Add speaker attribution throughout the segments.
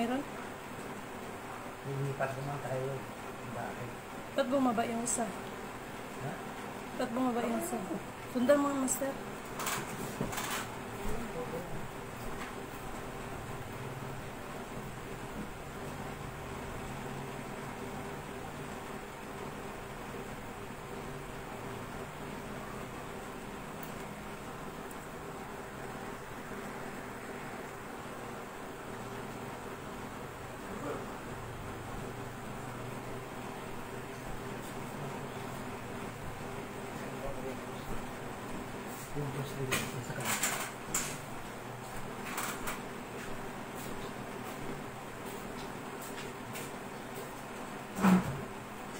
Speaker 1: Meron?
Speaker 2: Lilipat naman tayo. Bakit?
Speaker 1: Ba't bumaba yung isa?
Speaker 2: Ha?
Speaker 1: Ba't bumaba yung isa? Sundan mo, master.
Speaker 2: Yung boss nila sa kanila.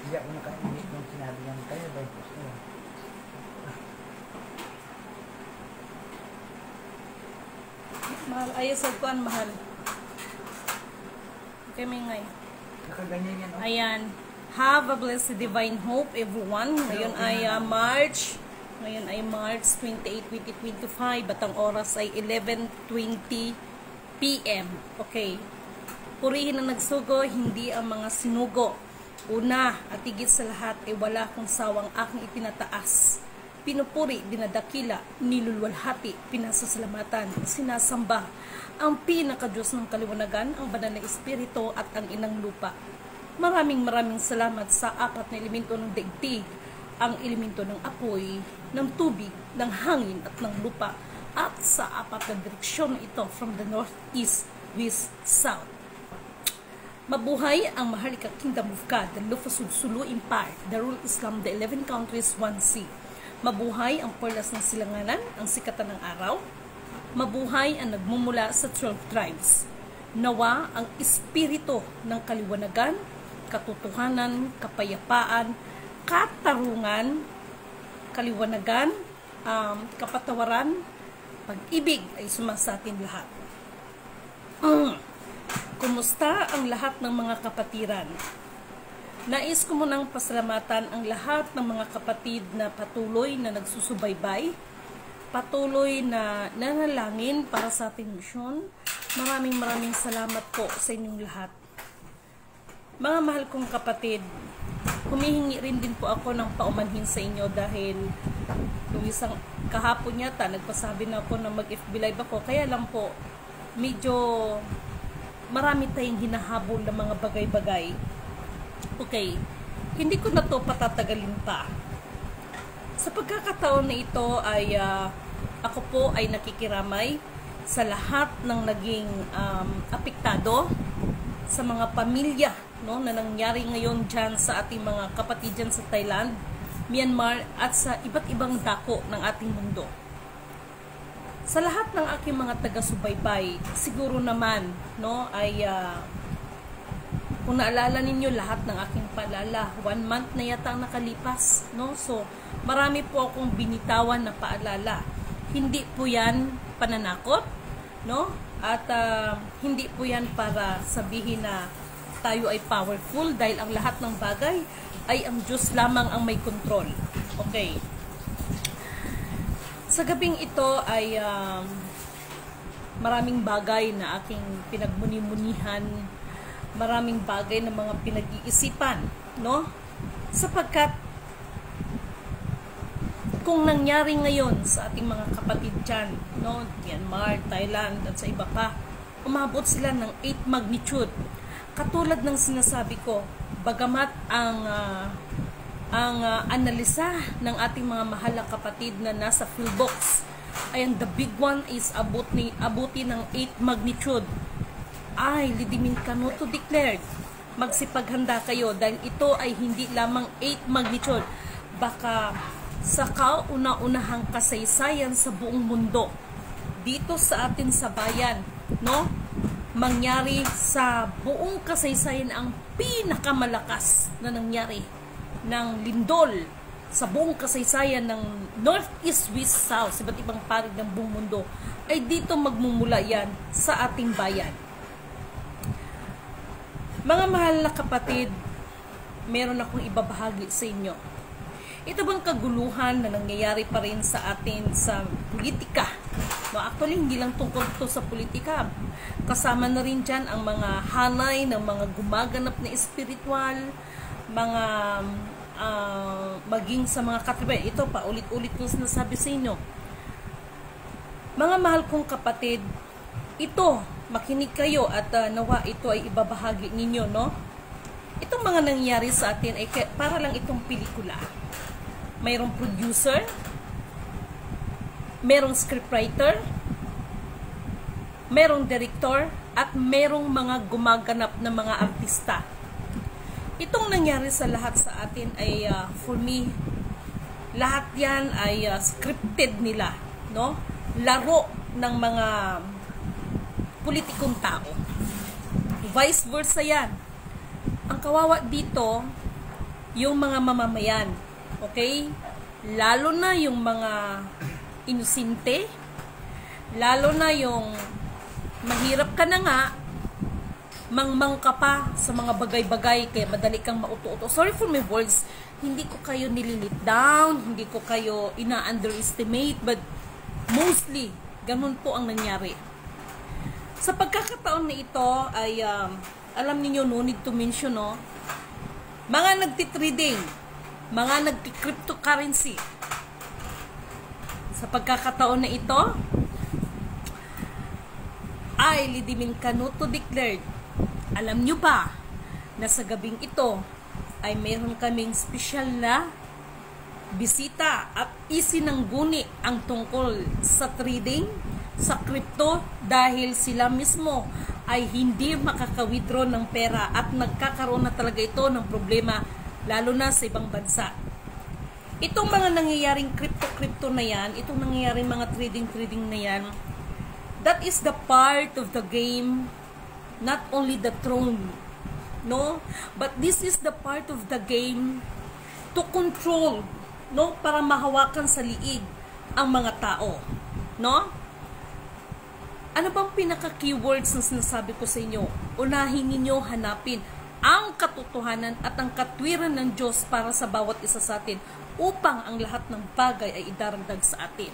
Speaker 2: Hindi ako nakainis nung sinabi niya kayo ba yung boss nila.
Speaker 1: Mahal. Ayos sa kuan, mahal. Okay, may ngay.
Speaker 2: Nakaganyan yan, oh.
Speaker 1: Ayan. Have a blessed divine hope, everyone. Ngayon ay March 28, 2025. At ang oras ay 11:20 PM. Okay. Purihin ang nagsugo, hindi ang mga sinugo. Una at higit sa lahat ay wala kong sawang aking itinataas. Pinupuri, dinadakila, nilulwalhati, pinasasalamatan, sinasamba ang pinakadiyos ng kaliwanagan, ang banal na espiritu at ang inang lupa. Maraming salamat sa apat na elemento ng daigdig, ang elemento ng apoy, ng tubig, ng hangin at ng lupa, at sa apat na direksyon ito from the north, east, west, south. Mabuhay ang Maharlika Kingdom of God, the Lufasud Sulu Empire, Darul Islam, the 11 countries, 1C. Mabuhay ang Perlas ng Silanganan, ang sikatan ng araw. Mabuhay ang nagmumula sa 12 tribes. Nawa ang espiritu ng kaliwanagan, katotohanan, kapayapaan, katarungan, kaliwanagan, kapatawaran, pag-ibig ay sumasatin lahat. Kumusta ang lahat ng mga kapatiran? Nais ko munang pasalamatan ang lahat ng mga kapatid na patuloy na nagsusubaybay, patuloy na nanalangin para sa ating misyon. Maraming salamat po sa inyong lahat. Mga mahal kong kapatid, humihingi rin din po ako ng paumanhin sa inyo dahil yung isang kahapon yata nagpasabi na ako na mag-FB live ako. Kaya lang po, medyo marami tayong hinahabol ng mga bagay-bagay. Okay, hindi ko na to patatagalin pa. Sa pagkakataon na ito ay ako po ay nakikiramay sa lahat ng naging apektado sa mga pamilya, no, na nangyari ngayon dyan sa ating mga kapatid dyan sa Thailand, Myanmar at sa iba't ibang dako ng ating mundo. Sa lahat ng aking mga taga-subaybay, siguro naman, no, ay kung naalala ninyo lahat ng aking paalala, 1 month na yata ang nakalipas, no? So, marami po akong binitawan na paalala. Hindi po yan pananakot, no? At hindi po yan para sabihin na tayo ay powerful dahil ang lahat ng bagay ay ang Diyos lamang ang may control. Okay. Sa gabing ito ay maraming bagay na aking pinagmuni-munihan, maraming bagay na mga pinag-iisipan, no? Sapagkat kung nangyari ngayon sa ating mga kapatid dyan, no, Myanmar, Thailand at sa iba pa, umabot sila ng 8 magnitude. Katulad ng sinasabi ko, bagamat ang analisa ng ating mga mahal na kapatid na nasa Philbox ay the big one is abuti ng 8 magnitude. Ay, lidimin kano to declared. Magsipaghanda kayo dahil ito ay hindi lamang 8 magnitude. Baka sa kauna-unahang kasaysayan sa buong mundo, dito sa atin sa bayan, no? Mangyari sa buong kasaysayan ang pinakamalakas na nangyari ng lindol sa buong kasaysayan ng North, East, West, South, sa iba't ibang panig ng buong mundo, ay dito magmumula yan sa ating bayan. Mga mahal na kapatid, meron akong ibabahagi sa inyo. Ito bang kaguluhan na nangyayari pa rin sa atin sa politika? No, actually, hindi lang tungkol ito sa politika. Kasama na rin dyan ang mga hanay ng mga gumaganap na espiritual, mga maging sa mga katribe. Ito pa, ulit-ulit kong sinasabi sa inyo. Mga mahal kong kapatid, ito, makinig kayo at nawa ito ay ibabahagi ninyo, no? Itong mga nangyari sa atin ay para lang itong pelikula. Mayroong producer, mayroong scriptwriter, mayroong director, at mayroong mga gumaganap na mga artista. Itong nangyari sa lahat sa atin ay, for me, lahat yan ay scripted nila, no? Laro ng mga politikong tao. Vice versa yan. Ang kawawa dito, yung mga mamamayan. Okay? Lalo na yung mga inosente, lalo na yung mahirap ka na nga, mangmang ka pa sa mga bagay-bagay, kaya madali kang mauto-uto. Sorry for my words, hindi ko kayo nililit down, hindi ko kayo ina-underestimate, but mostly, ganun po ang nangyari. Sa pagkakataon na ito ay, alam niyo, no need to mention, no? Mga nagtitrading, mga nagki-cryptocurrency. Sa pagkakataon na ito, ay Lidimin Canuto declared, alam nyo ba na sa gabing ito ay meron kaming special na bisita at isinangguni ang tungkol sa trading, sa crypto, dahil sila mismo ay hindi makaka-withdraw ng pera at nagkakaroon na talaga ito ng problema, lalo na sa ibang bansa. Itong mga nangyayaring crypto na yan, itong nangyayaring mga trading na yan, that is the part of the game, not only the throne, no? But this is the part of the game to control, no? Para mahawakan sa liig ang mga tao, no? Ano bang pinaka-keywords na sinasabi ko sa inyo? Unahin ninyo hanapin ang katotohanan at ang katwiran ng Diyos para sa bawat isa sa atin upang ang lahat ng bagay ay idaragdag sa atin.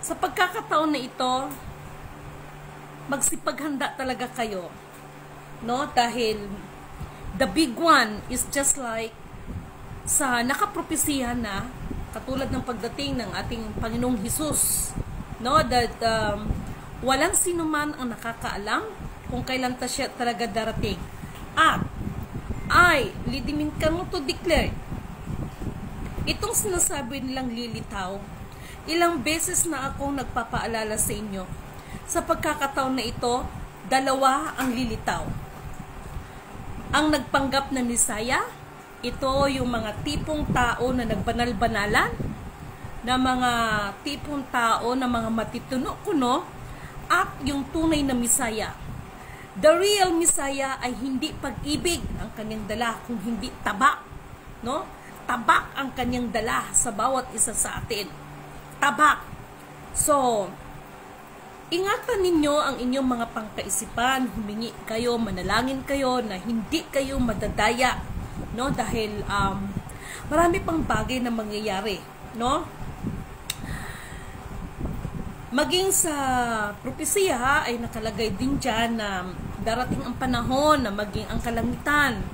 Speaker 1: Sa pagkakataon na ito, magsipaghanda talaga kayo, no? Dahil the big one is just like sa nakapropesihan na, katulad ng pagdating ng ating Panginoong Hesus, no? That walang sino man ang nakakaalam kung kailan siya talaga darating. At ay Lidimin Canuto declared, itong sinasabi nilang lilitaw, ilang beses na akong nagpapaalala sa inyo. Sa pagkakataon na ito, dalawa ang lilitaw. Ang nagpanggap na Misaya, ito yung mga tipong tao na nagbanal-banalan, na mga tipong tao na mga matituno kuno, at yung tunay na Misaya. The real Misaya ay hindi pag-ibig ang kanyang dala, kung hindi tabak, no? Tabak ang kanyang dala sa bawat isa sa atin. Tabak. So, ingatan ninyo ang inyong mga pangkaisipan, humingi kayo, manalangin kayo na hindi kayo madadaya, no? Dahil marami pang bagay na mangyayari, no? Maging sa propesya ay nakalagay din dyan na darating ang panahon na maging ang kalangitan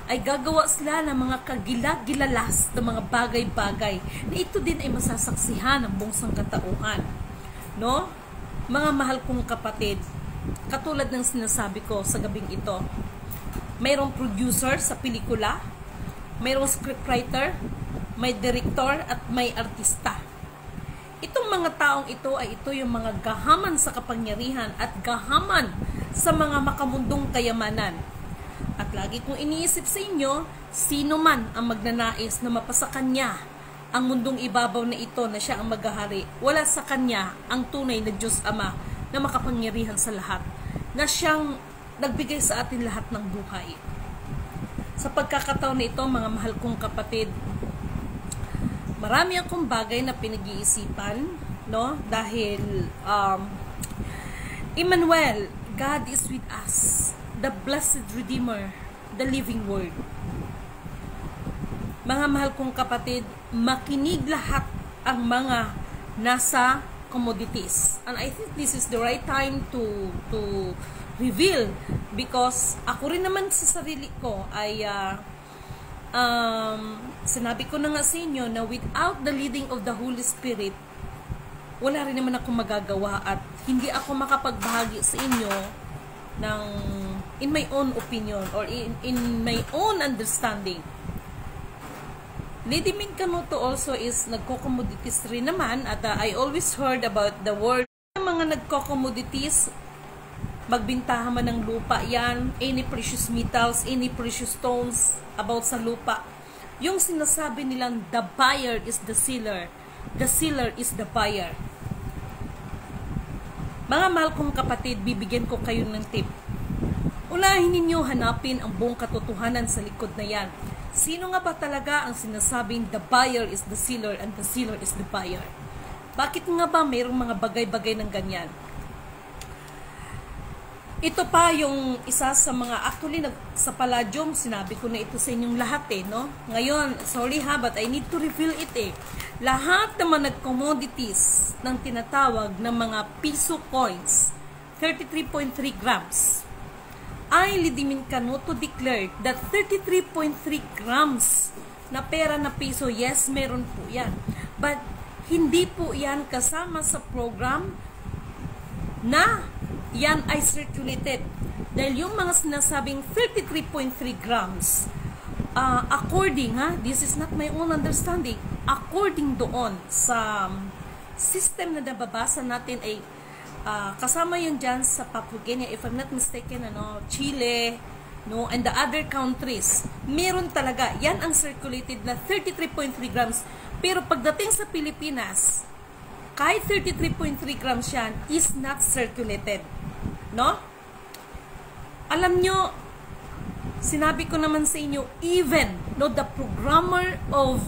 Speaker 1: ay gagawa sila ng mga kagilagilalas ng mga bagay-bagay na ito din ay masasaksihan ng buong sangkatauhan, no? Mga mahal kong kapatid, katulad ng sinasabi ko sa gabing ito, mayroong producer sa pelikula, mayroong scriptwriter, may director at may artista. Itong mga taong ito ay ito yung mga gahaman sa kapangyarihan at gahaman sa mga makamundong kayamanan. At lagi kong iniisip sa inyo, sino man ang magnanais na mapasa kanya ang mundong ibabaw na ito na siya ang maghahari, wala sa kanya ang tunay na Diyos Ama na makapangyarihan sa lahat, na siyang nagbigay sa atin lahat ng buhay. Sa pagkakataon na ito, mga mahal kong kapatid, marami akong bagay na pinag-iisipan, no? Dahil Emmanuel, God is with us, the blessed Redeemer, the living Word. Mga mahal kong kapatid, makinig lahat ang mga nasa commodities. And I think this is the right time to reveal, because ako rin naman sa sarili ko ay sinabi ko na nga sa inyo na without the leading of the Holy Spirit, wala rin naman ako magagawa at hindi ako makapagbahagi sa inyo ng in my own opinion or in my own understanding. Lady Minkamoto also is nagko-commodities rin naman, at I always heard about the word ng mga nagko-commodities, magbintahan man ng lupa yan, any precious metals, any precious stones about sa lupa. Yung sinasabi nilang the buyer is the seller is the buyer. Mga mahal kong kapatid, bibigyan ko kayo ng tip. Unahin ninyo hanapin ang buong katotohanan sa likod na yan. Sino nga ba talaga ang sinasabing the buyer is the seller and the seller is the buyer? Bakit nga ba mayroong mga bagay-bagay ng ganyan? Ito pa yung isa sa mga, actually sa Palladium, sinabi ko na ito sa inyong lahat no? Ngayon, sorry but I need to reveal it Lahat naman nag-commodities ng tinatawag ng mga piso coins, 33.3 grams. Lady Minkamoto declared that 33.3 grams na pera na piso, yes, meron po yan. But hindi po yan kasama sa program na yan ay circulated. Dahil yung mga sinasabing 33.3 grams, according, this is not my own understanding, according doon sa system na nababasa natin ay kasama yun dyan sa Papua Guinea, if I'm not mistaken, Chile, and the other countries. Meron talaga, yan ang circulated na 33.3 grams. Pero pagdating sa Pilipinas, kahit 33.3 grams yan, is not circulated. Alam nyo, sinabi ko naman sa inyo, even the programmer of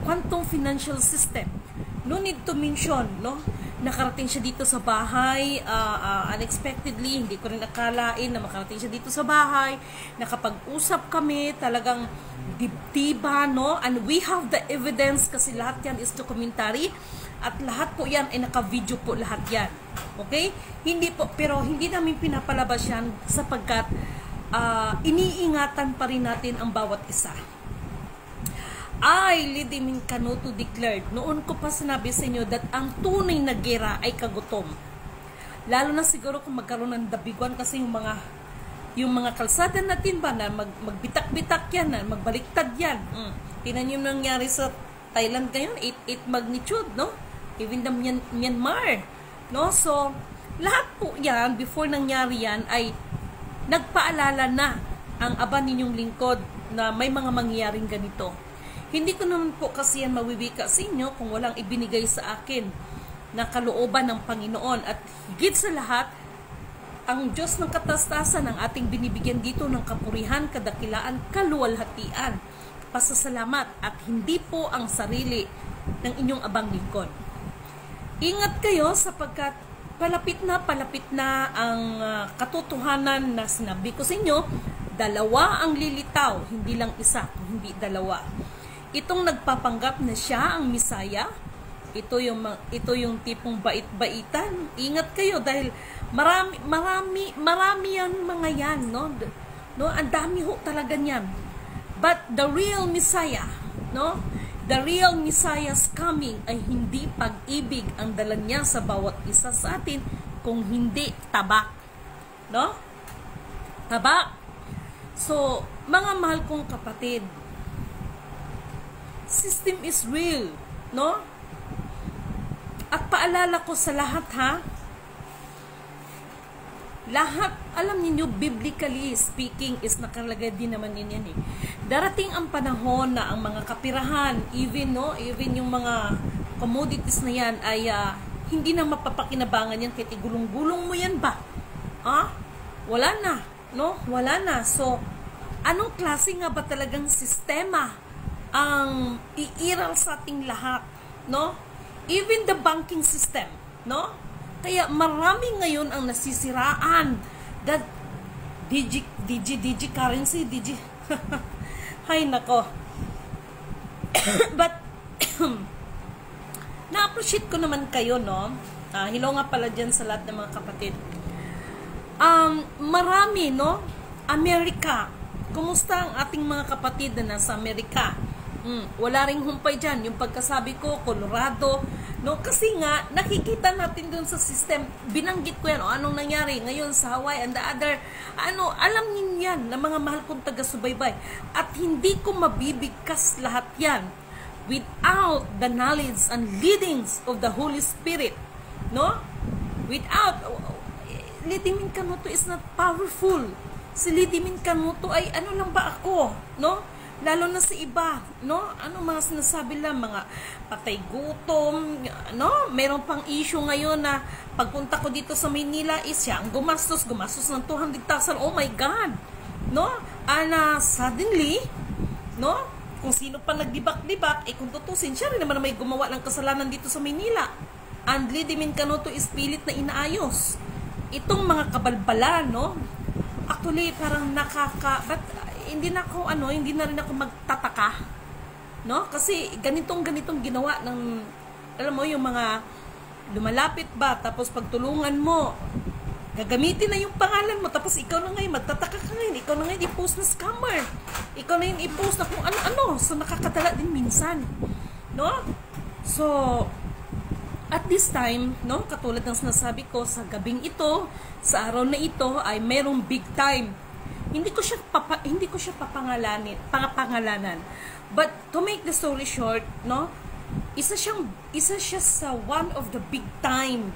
Speaker 1: quantum financial system, no need to mention, nakarating siya dito sa bahay unexpectedly, hindi ko rin akalain na makarating siya dito sa bahay, nakapag-usap kami, talagang dibdiba, and we have the evidence kasi lahat yan is documentary at lahat po yan ay naka-video po lahat yan, okay? Pero hindi namin pinapalabas yan sapagkat iniingatan pa rin natin ang bawat isa. Lady Minkamoto declared, noon ko pa sinabi sa inyo that ang tunay na gera ay kagutom. Lalo na siguro kung magkaroon ng dabiguan kasi yung mga kalsada natin ba na magbitak-bitak yan, na magbaliktad yan. Tingnan yung nangyari sa Thailand ngayon, 8 magnitude, Even the Myanmar, So, lahat po yan, before nangyari yan, ay nagpaalala na ang aba ninyong lingkod na may mga mangyayaring ganito. Hindi ko naman po kasi yan mawiwika sa inyo kung walang ibinigay sa akin na kalooban ng Panginoon. At higit sa lahat, ang Diyos ng katastasan ang ating binibigyan dito ng kapurihan, kadakilaan, kaluwalhatian, pasasalamat, at hindi po ang sarili ng inyong abang lingkod. Ingat kayo sapagkat palapit na ang katotohanan na sinabi ko sa inyo. Dalawa ang lilitaw, hindi lang isa, hindi dalawa. Itong nagpapanggap na siya ang Misaya, ito yung tipong bait-baitan. Ingat kayo dahil marami yan mga yan, ang dami ho talaga niyan. But the real Messiah, the real Messiah's coming ay hindi pag-ibig ang dala niya sa bawat isa sa atin, kung hindi tabak, tabak. So, mga mahal kong kapatid, system is real, At paalala ko sa lahat, lahat, alam niyo, biblically speaking, is nakalagay din naman yan Darating ang panahon na ang mga kapirahan, even yung mga commodities na yan ay hindi na mapapakinabangan yan, kahit igulong-gulong mo yan ba? Wala na, Wala na. So, anong klase nga ba talagang sistema ang iiral sa ating lahat, Even the banking system, Kaya marami ngayon ang nasisiraan. That digi currency, Hay nako. But, na-appreciate ko naman kayo, no? Hello nga pala dyan sa lahat ng mga kapatid. Marami, no? Amerika. Kumusta ang ating mga kapatid na nasa Amerika? Wala ring humpay dyan. Yung pagkasabi ko, Colorado, no? Kasi nga, nakikita natin dun sa system. Binanggit ko yan, anong nangyari ngayon sa Hawaii and the other. Alam niyo yan, na mga mahal kong taga-subaybay. At hindi ko mabibigkas lahat yan without the knowledge and leadings of the Holy Spirit. No? Without, Lidimin Kanuto is not powerful. Si Lidimin Kanuto ay ano lang ba ako? No? Lalo na sa iba, no? Ano mga sinasabi lang, mga patay gutom, no? Meron pang issue ngayon na pagpunta ko dito sa Manila is siya ang gumastos ng 200,000. Oh my God! No? Suddenly, no? Kung sino pa nagdibak-dibak, kung tutusin, siya rin naman na may gumawa ng kasalanan dito sa Manila. And Lidimin Kanuto is pilit na inaayos. Itong mga kabalbala, no? Actually, parang but hindi na rin ako magtataka, no? Kasi ganitong ginawa ng, alam mo, yung mga lumalapit ba, tapos pagtulungan mo, gagamitin na yung pangalan mo, tapos ikaw na ngayon, magtataka ka ngayon, ikaw na ngayon i-post na scammer, ikaw na yung i-post na kung ano-ano, so nakakadala din minsan, no? So, at this time, no, katulad ng sinasabi ko, sa gabing ito, sa araw na ito, ay merong big time. Hindi ko siya pangalanan. But to make the story short, no, isa siya sa one of the big time,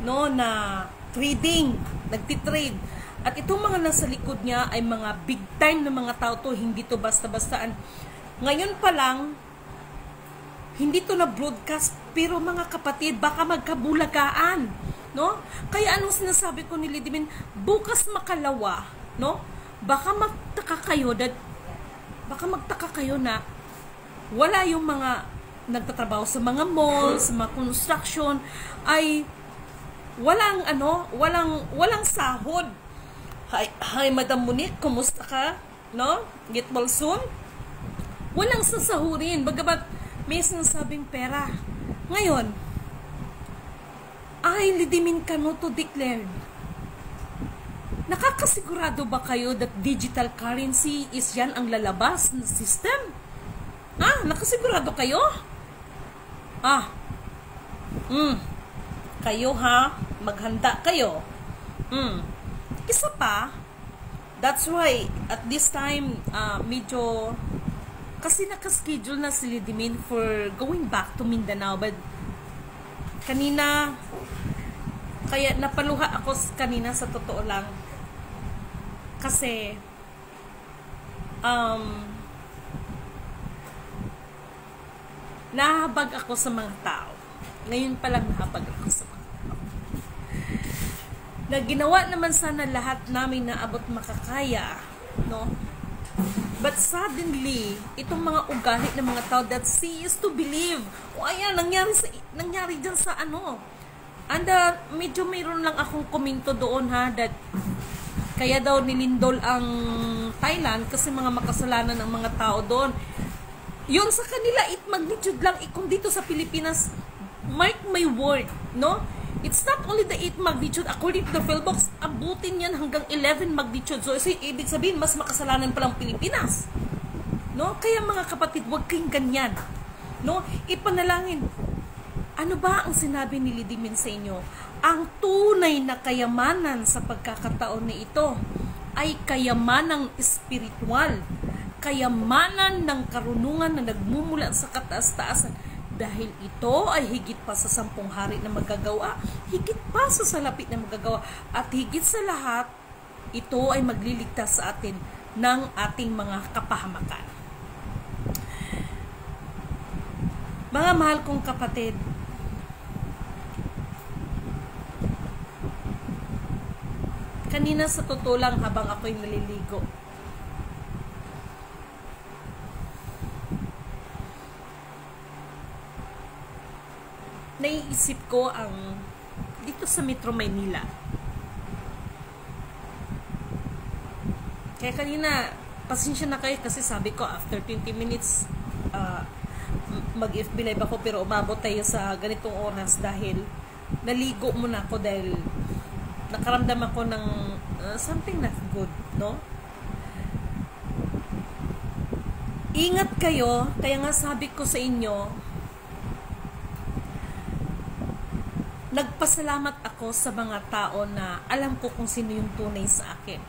Speaker 1: no, na trading, nagtitrade. At itong mga nasa likod niya ay mga big time na mga tao to, hindi to basta-bastaan. Ngayon pa lang, hindi to na broadcast, pero mga kapatid, baka magkabulagaan, no? Kaya anong sinasabi ko ni Lidimin, bukas makalawa, no? Baka magtaka kayo na wala yung mga nagtatrabaho sa mga malls, sa mga construction, ay walang sahod. Hi Madam Monique, kumusta ka? No? Get well soon? Walang sasahurin, bagamat may sinasabing pera. Ngayon, ay Lidimin Kanuto declared, nakakasigurado ba kayo that digital currency is yan ang lalabas ng system? Nakasigurado kayo? Kayo ha, maghanda kayo. Isa pa, that's why at this time, medyo, kasi nakaschedule na si Lidimin for going back to Mindanao, but kanina, kaya napaluha ako kanina sa totoo lang. Kasi, nahabag ako sa mga tao. Ngayon pa lang nahabag ako sa mga tao. Na ginawa naman sana lahat namin na abot makakaya, no? But suddenly, itong mga ugali ng mga tao that cease to believe. Ayan, nangyari dyan sa ano. And medyo mayroon lang akong komento doon ha, that kaya daw nilindol ang Thailand kasi mga makasalanan ng mga tao doon. Yun sa kanila, it magnitude lang. Kung dito sa Pilipinas, mark my word, no? It's not only the 8 magnitude. According to the Philbox, abutin yan hanggang 11 magnitude. So, ibig sabihin, mas makasalanan palang Pilipinas. No? Kaya mga kapatid, huwag kayong ganyan. No? Ipanalangin. Ano ba ang sinabi ni Lidimin sa inyo? Ang tunay na kayamanan sa pagkakataon na ito ay kayamanang espiritual. Kayamanan ng karunungan na nagmumula sa kataas-taasan. Dahil ito ay higit pa sa 10 hari na magagawa, higit pa sa salapit na magagawa, at higit sa lahat, ito ay magliligtas sa atin ng ating mga kapahamakan. Mga mahal kong kapatid, kanina sa totoo lang habang ako'y naliligo, naiisip ko ang dito sa Metro Manila. Kaya kanina, pasensya na kayo kasi sabi ko after 20 minutes mag-FB live ako pero umabot tayo sa ganitong oras dahil naligo muna ako dahil nakaramdam ako ng something not good, no? Ingat kayo, kaya nga sabi ko sa inyo, nagpasalamat ako sa mga tao na alam ko kung sino yung tunay sa akin.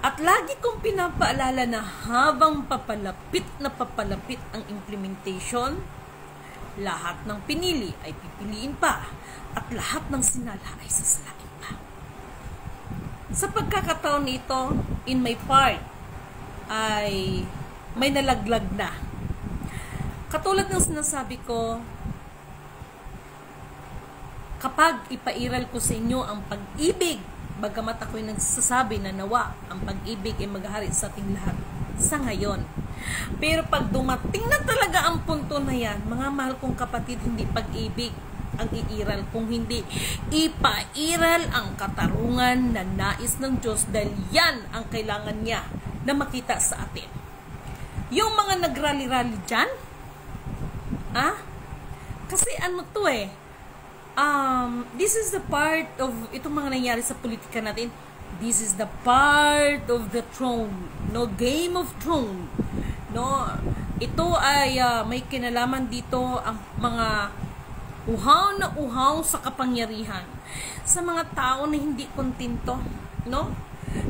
Speaker 1: At lagi kong pinapaalala na habang papalapit ang implementation, lahat ng pinili ay pipiliin pa at lahat ng sinala ay sasalain pa. Sa pagkakataon nito, in my part, ay may nalaglag na. Katulad ng sinasabi ko, kapag ipairal ko sa inyo ang pag-ibig, bagamat ako'y nagsasabi na nawa ang pag-ibig ay maghahari sa ating lahat sa ngayon. Pero pag dumating na talaga ang punto na yan, mga mahal kong kapatid, hindi pag-ibig ang iiral, kung hindi ipairal ang katarungan na nais ng Diyos dahil yan ang kailangan niya na makita sa atin. Yung mga nagrally-rally dyan, kasi ano to this is the part of itong mga nangyari sa politika natin. This is the part of the throne, no, Game of Thrones, no. Ito ay may kinalaman dito ang mga uhaw na uhaw sa kapangyarihan sa mga tao na hindi kontento, no.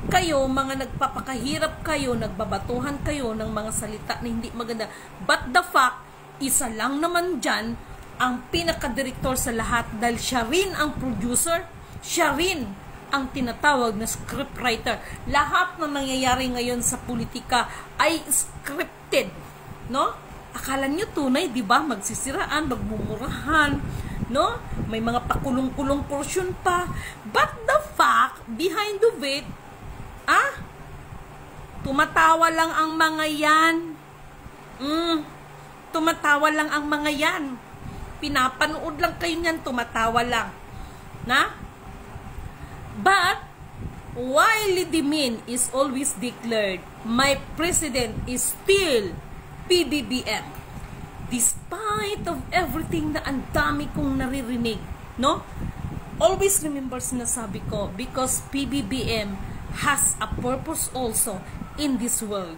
Speaker 1: Kayo, mga nagpapakahirap kayo, nagbabatuhan kayo ng mga salita na hindi maganda. But the fact, isa lang naman dyan ang pinakadirektor sa lahat dahil siya rin ang producer, siya rin ang tinatawag na scriptwriter. Lahat na nangyayari ngayon sa politika ay scripted, no? Akala nyo tunay, di ba? Magsisiraan, magmumurahan, no? May mga pakulong-kulong portion pa. But the fact, behind of it, tumatawa lang ang mga yan. Tumatawa lang ang mga yan. Pinapanood lang kayo niyan, tumatawa lang. Na? But, while Lidimin is always declared, my president is still PBBM. Despite of everything na ang dami kong naririnig, no? Always remember sinasabi ko, because PBBM has a purpose also in this world,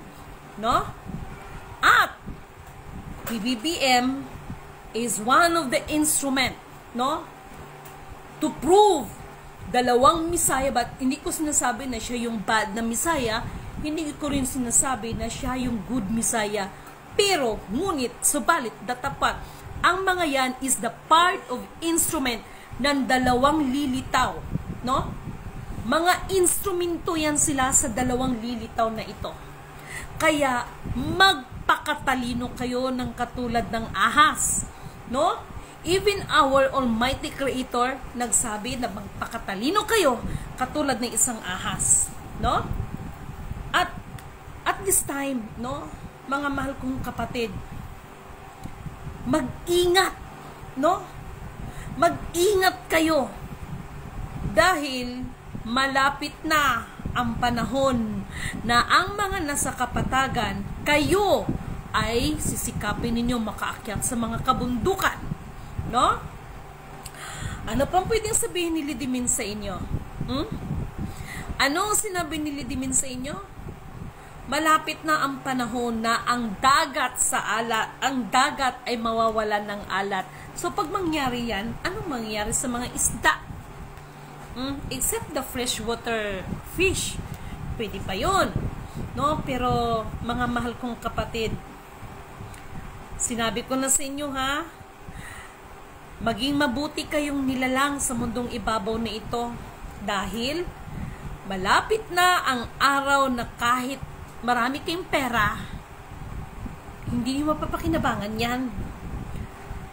Speaker 1: no? At PBBM is one of the instrument, no, to prove dalawang Misaya. But hindi ko sinasabi na siya yung bad na Misaya, hindi ko rin sinasabi na siya yung good Misaya, pero ngunit subalit datapat ang mga yan is the part of instrument ng dalawang lilitaw, no? Mga instrumento yan sila sa dalawang lilitaw na ito. Kaya magpakatalino kayo ng katulad ng ahas, no? Even our Almighty Creator nagsabi na magpakatalino kayo katulad ng isang ahas, no? At this time, no, mga mahal kong kapatid, mag-ingat, no? Mag-ingat kayo dahil malapit na ang panahon na ang mga nasa kapatagan, kayo ay sisikapin ninyo makaakyat sa mga kabundukan, no? Ano pang pwedeng sabihin ni Lidimin sa inyo? Ano ang sinabi ni Lidimin sa inyo? Malapit na ang panahon na ang dagat ay mawawalan ng alat. So pag mangyari yan, anong mangyari sa mga isda? Except the freshwater fish. Pwede pa yun, no? Pero mga mahal kong kapatid, sinabi ko na sa inyo, ha? Maging mabuti kayong nilalang sa mundong ibabaw na ito dahil malapit na ang araw na kahit marami kayong pera, hindi nyo mapapakinabangan yan.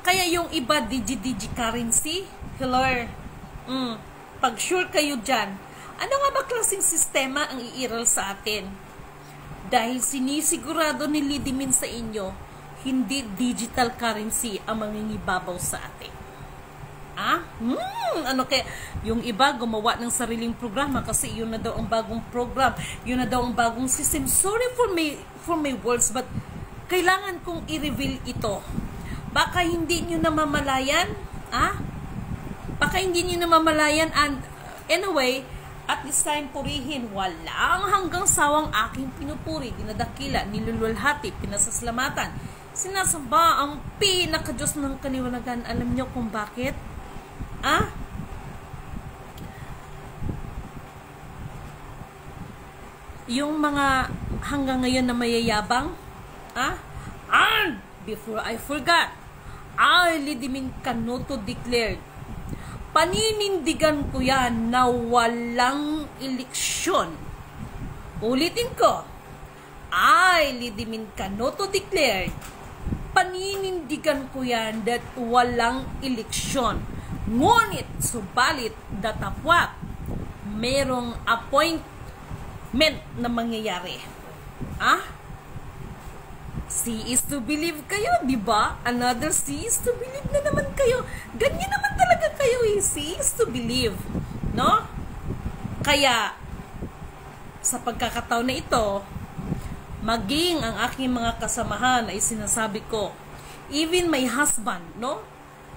Speaker 1: Kaya yung iba digi-digi currency, hello, pag sure kayo dyan, ano nga ba klaseng sistema ang iiral sa atin? Dahil sinisigurado ni Lidimin sa inyo, hindi digital currency ang mangingibabaw sa atin. Ano kaya? Yung iba gumawa ng sariling programa kasi yun na daw ang bagong program, yun na daw ang bagong system. Sorry for my words, but kailangan kong i-reveal ito. Baka hindi nyo namamalayan, baka hindi nyo namamalayan, and anyway, at this time, purihin, walang hanggang sawang aking pinupuri, dinadakila, nilululhati, pinasasalamatan, sinasamba ang pinaka-Diyos ng kaliwanagan. Alam nyo kung bakit? Yung mga hanggang ngayon na mayayabang, and before I forgot, I, Lidimin Canuto, declared, paninindigan ko yan na walang eleksyon. Ulitin ko, I, Lidimin Canuto, declared, paninindigan ko yan that walang eleksyon. Ngunit, subalit, datapwat, merong appointment na mangyayari. See is to believe kayo, di ba? Another see is to believe na naman kayo. Ganyan naman talaga kayo eh. See is to believe. No? Kaya, sa pagkakataon na ito, maging ang aking mga kasamahan ay sinasabi ko, even my husband, no?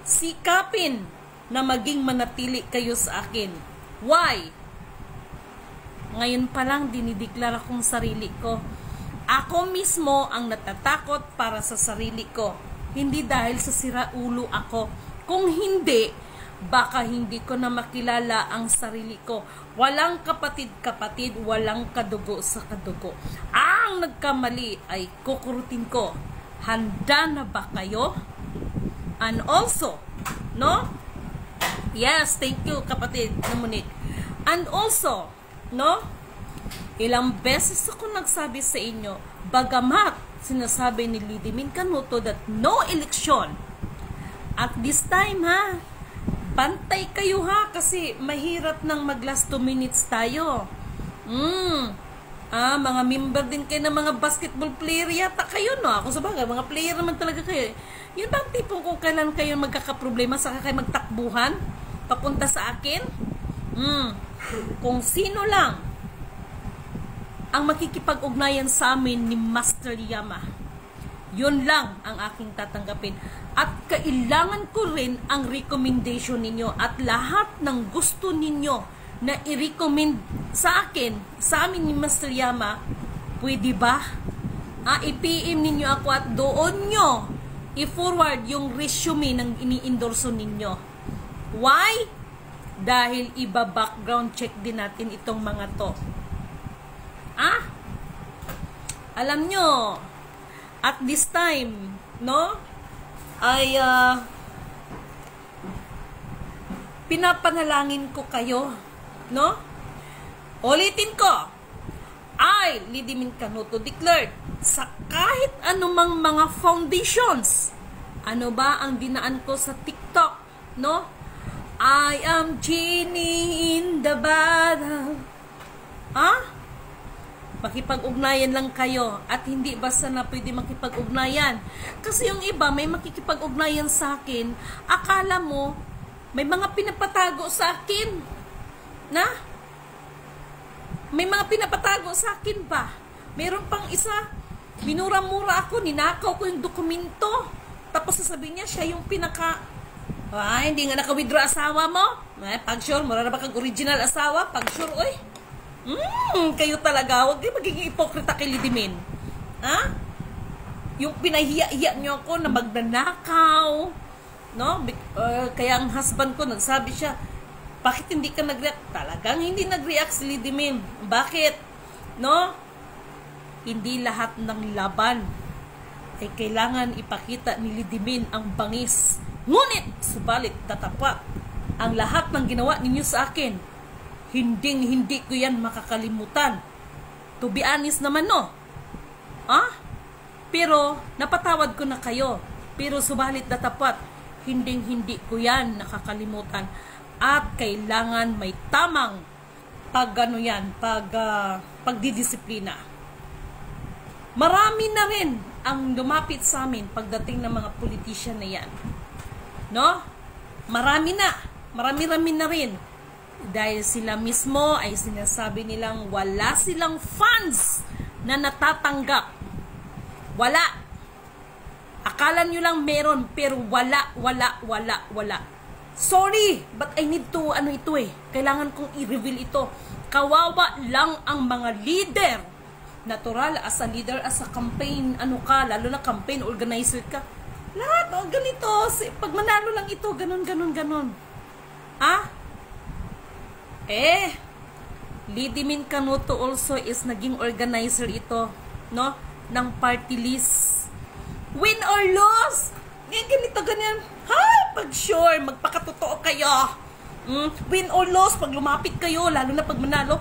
Speaker 1: Sikapin na maging manatili kayo sa akin. Why? Ngayon pa lang dinideklara kong sarili ko. Ako mismo ang natatakot para sa sarili ko. Hindi dahil sa siraulo ako. Kung hindi, baka hindi ko na makilala ang sarili ko. Walang kapatid-kapatid, walang kadugo sa kadugo. Ang nagkamali ay kukurutin ko. Handa na ba kayo? And also, no? Yes, thank you kapatid na Monique. And also, no? Ilang beses ako nagsabi sa inyo, bagamat sinasabi ni Lidimin Canuto that no election. At this time bantay kayo kasi mahirap nang mag last 2 minutes tayo. Mga member din kayo ng mga basketball player yata kayo, no? Ako sabagay, mga player naman talaga kayo. Yun ba ang tipong kung kailan kayo magkakaproblema saka kayo magtakbuhan papunta sa akin? Kung sino lang ang makikipag-ugnayan sa amin ni Master Yama, yun lang ang aking tatanggapin. At kailangan ko rin ang recommendation ninyo at lahat ng gusto ninyo na i-recommend sa akin, sa amin ni Master Yama, pwede ba? I-PM ninyo ako at doon nyo i-forward yung resume ng ini-endorso ninyo. Why? Dahil iba-background check din natin itong mga to. Alam nyo, at this time, no, ay pinapanalangin ko kayo, no? Ulitin ko, I, Lidimin Canuto, declared, sa kahit anumang mga foundations, ano ba ang dinaan ko sa TikTok, no? I am genie in the bottle. Makipag-ugnayan lang kayo at hindi basta na pwede makipag-ugnayan. Kasi yung iba may makikipag-ugnayan sa akin, akala mo may mga pinapatago sa akin. May mga pinapatago sa akin ba? Meron pang isa, minura-mura ako, ninakaw ko yung dokumento. Tapos sasabihin niya, siya yung hindi nga naka-withdraw asawa mo. Pag sure, mura na ba kang original asawa? Pag sure, kayo talaga, huwag kayo magiging ipokrita kay Lidimin. Yung pinahiya-hiya nyo ako na magnanakaw, no? Kaya ang husband ko, nagsabi siya, bakit hindi ka nag-react? Talagang hindi nag-react si Lidimin. Bakit? No? Hindi lahat ng laban ay kailangan ipakita ni Lidimin ang bangis. Ngunit, subalit, tatapa, ang lahat ng ginawa ninyo sa akin, hindi ko yan makakalimutan. To be honest naman, no? Pero, napatawad ko na kayo. Pero, subalit datapat, hindi ko yan nakakalimutan. At kailangan may tamang pagdidisiplina. Marami na rin ang lumapit sa amin pagdating ng mga politician na yan. No? Marami na rin. Dahil sila mismo ay sinasabi nilang wala silang funds na natatanggap. Wala. Akala nyo lang meron, pero wala. Sorry, but I need to, kailangan kong i-reveal ito. Kawawa lang ang mga leader. Natural, as a leader, as a campaign, lalo na campaign organizer ka. Lahat, ganito. Pag manalo lang ito, ganon. Lidimin Canuto also is naging organizer ito, no? Ng party list. Win or lose, ganito, ganyan. Pag sure, magpakatotoo kayo. Win or loss, pag lumapit kayo, lalo na pag manalo,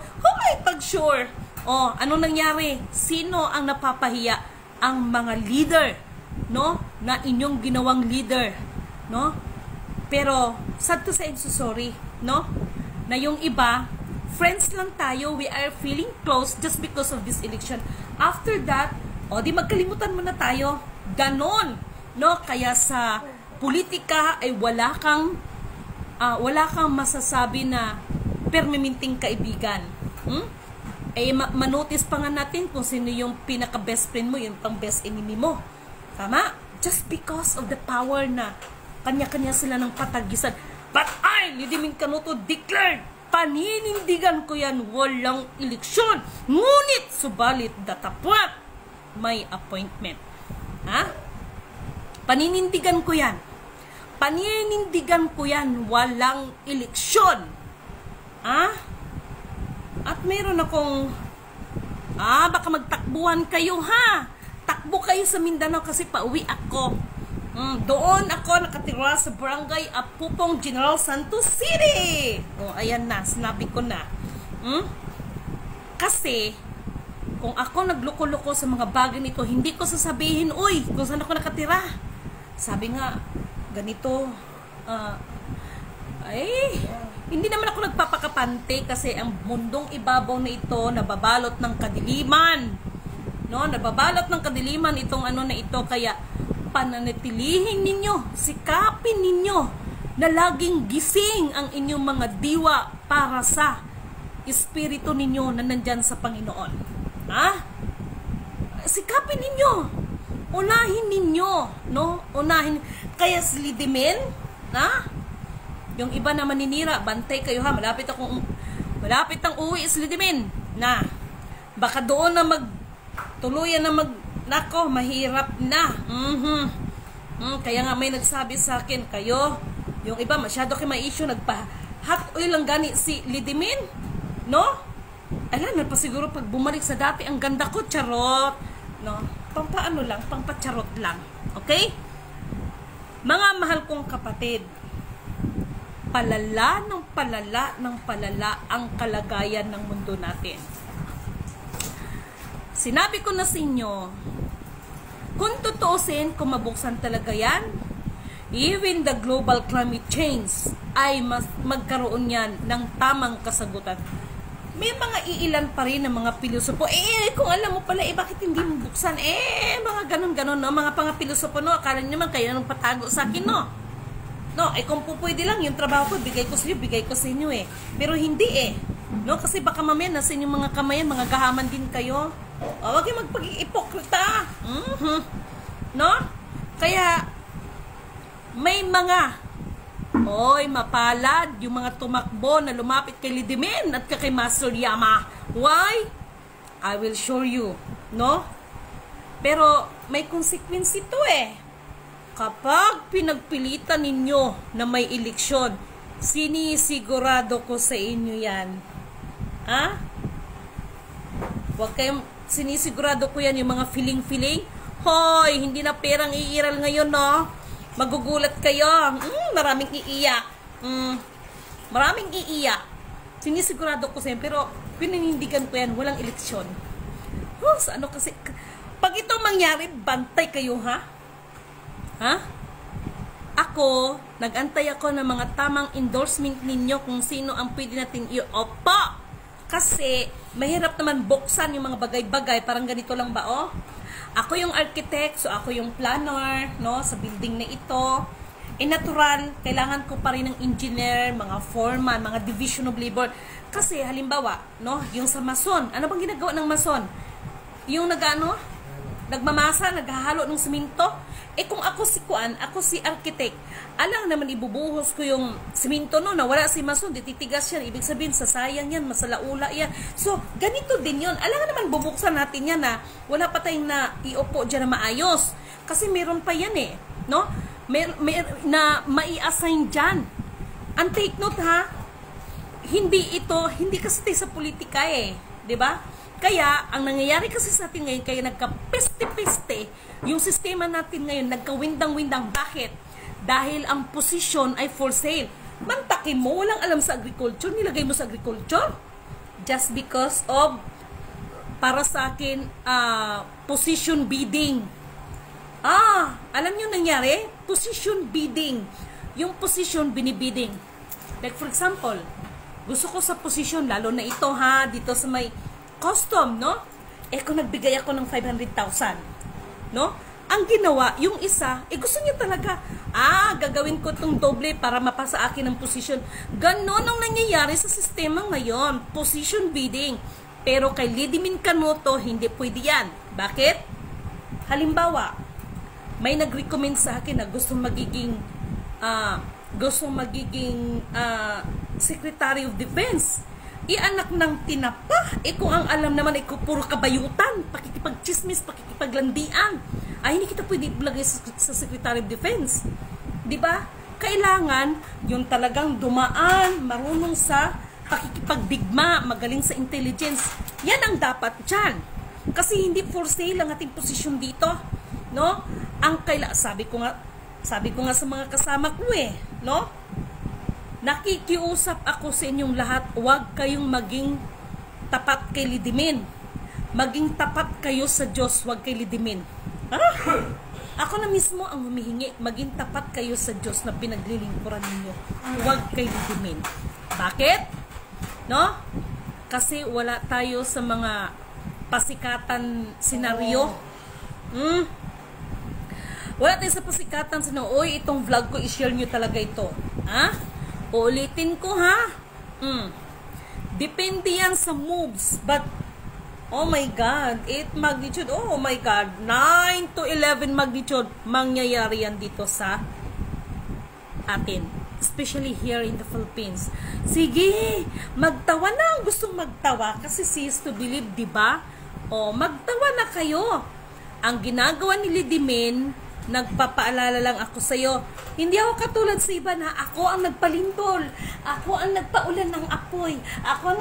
Speaker 1: pag sure. Ano nangyari? Sino ang napapahiya? Ang mga leader, no? Na inyong ginawang leader, no? Pero, sad to say, I'm so sorry, no? Na yung iba, friends lang tayo, we are feeling close just because of this election. After that, di magkalimutan mo na tayo. Ganon, no? Kaya sa politika ay wala kang masasabi na permanenteng kaibigan. Manotice pa nga natin kung sino yung pinaka-best friend mo, yung pang-best enemy mo. Tama? Just because of the power na kanya-kanya sila ng patagisan. But I, Lidimin Canuto, declared, paninindigan ko yan, walang eleksyon. Ngunit, subalit, datapwat, may appointment. Paninindigan ko yan. Walang eleksyon. At meron akong, baka magtakbuhan kayo, Takbo kayo sa Mindanao kasi pauwi ako. Doon ako nakatira sa barangay Apupong, General Santos City. Ayan na, sinabi ko na. Kasi, kung ako nagloko-loko sa mga bagay nito, hindi ko sasabihin, kung saan ako nakatira. Sabi nga, ganito, hindi naman ako nagpapakapante kasi ang mundong ibabaw na ito nababalot ng kadiliman. No, nababalot ng kadiliman itong na ito, kaya pananatilihin ninyo, sikapin ninyo na laging gising ang inyong mga diwa para sa espiritu ninyo na nandyan sa Panginoon. Sikapin ninyo. Unahin ninyo, no? Kaya si Lidimin, yung iba na maninira, bantay kayo malapit ang uwi si Lidimin, baka doon na tuluyan na nako, mahirap na. Kaya nga may nagsabi sa akin, kayo, yung iba masyado kayo may issue, nagpa-hot oil lang gani si Lidimin, no? Alam na pa siguro pag bumalik sa dati, ang ganda ko, charot, no? Pangpacharot lang. Okay? Mga mahal kong kapatid, palala ang kalagayan ng mundo natin. Sinabi ko na sa inyo, kung tutuusin, kung mabuksan talaga yan, even the global climate change ay magkaroon yan ng tamang kasagutan. May mga iilan pa rin ng mga pilosopo, kung alam mo pala, bakit hindi mo buksan? Mga ganon-ganon, no? Mga pilosopo, no? Akala nyo naman kayo nang patago sa akin, no? No, kung pwede lang, yung trabaho ko, bigay ko sa inyo, Pero hindi, no? Kasi baka mamaya, nasa inyong mga kamayan, mga gahaman din kayo. Huwag kayong magpag-ipokrita. No? Kaya, may mga mapalad yung mga tumakbo na lumapit kay Lidimin at kay Master Yama. Why? I will show you, no? Pero may consequence ito, Kapag pinagpilitan ninyo na may eleksyon, sinisigurado ko sa inyo yan. Huwag kayong, sinisigurado ko yan, yung mga feeling. Hoy, hindi na perang iiral ngayon, no? Magugulat kayo. Maraming iiyak. Sinisigurado ko sa inyo, pero pininindigan ko yan, walang eleksyon. Kasi, pag ito mangyari, bantay kayo, Ako, nag-antay ako ng mga tamang endorsement ninyo kung sino ang pwede natin i-opo. Kasi, mahirap naman buksan yung mga bagay-bagay. Parang ganito lang ba, Ako yung architect, so ako yung planner, no, sa building na ito. Natural, kailangan ko pa rin ng engineer, mga foreman, mga division of labor. Kasi, halimbawa, no, yung sa mason, ano bang ginagawa ng mason? Yung nagmamasa, naghahalo ng simento. kung ako si Kuan, ako si architect, alang naman ibubuhos ko yung simento no, na wala si mason, di titigas yan. Ibig sabihin, sasayang yan, masalaula yan. So, ganito din yun. Alang naman bubuksan natin yan na wala pa tayong na iupo dyan na maayos. Kasi meron pa yan eh. No? Na mai-assign dyan. And take note ha, hindi kasi tayo sa politika eh. 'Di ba? Kaya, ang nangyayari kasi sa atin ngayon, kaya nagka-peste-peste, yung sistema natin ngayon, nagka-windang-windang. Bakit? Dahil ang posisyon ay for sale. Mantakin mo, walang alam sa agriculture, nilagay mo sa agriculture. Just because of, para sa akin, position bidding. Alam nyo nangyari? Position bidding. Yung position, binibidding. Like for example, gusto ko sa position, lalo na ito ha, dito sa may custom, no? Kung nagbigay ako ng 500,000, no? Ang ginawa, yung isa, gusto niya talaga, gagawin ko itong doble para mapasa akin ng position. Ganon ang nangyayari sa sistema ngayon, position bidding. Pero kay Lidimin Canoto, hindi pwede yan. Bakit? Halimbawa, may nag-recommend sa akin na gustong magiging Secretary of Defense. Anak ng tinapa. Kung ang alam naman puro kabayutan, pakikipagchismis, pakikipaglandian. Hindi kita pwede ilagay sa Secretary of Defense. 'Di ba? Kailangan yung talagang dumaan, marunong sa pakikipagdigma, magaling sa intelligence. Yan ang dapat diyan. Kasi hindi for sale ang ating posisyon dito, no? Sabi ko nga sa mga kasama ko no? Nakikiusap ako sa inyong lahat, huwag kayong maging tapat kay Lidimin. Maging tapat kayo sa Diyos, huwag kay Lidimin. Ako na mismo ang humihingi, maging tapat kayo sa Diyos na pinaglilingkuran ninyo. Huwag kay Lidimin. Bakit? No? Kasi wala tayo sa mga pasikatan senaryo. Wala tayo sa pasikatan senaryo. Itong vlog ko, i-share nyo talaga ito. Uulitin ko ha. Depende yan sa moves. But, oh my God, 8 magnitude. Oh my God, 9 to 11 magnitude. Mangyayari yan dito sa atin. Especially here in the Philippines. Sige, magtawa na. Gustong magtawa. Kasi sis to believe, diba? Magtawa na kayo. Ang ginagawa ni Lidimin, nagpapaalala lang ako sa'yo. Hindi ako katulad sa iba na ako ang nagpalindol. Ako ang nagpaulan ng apoy. Ako ang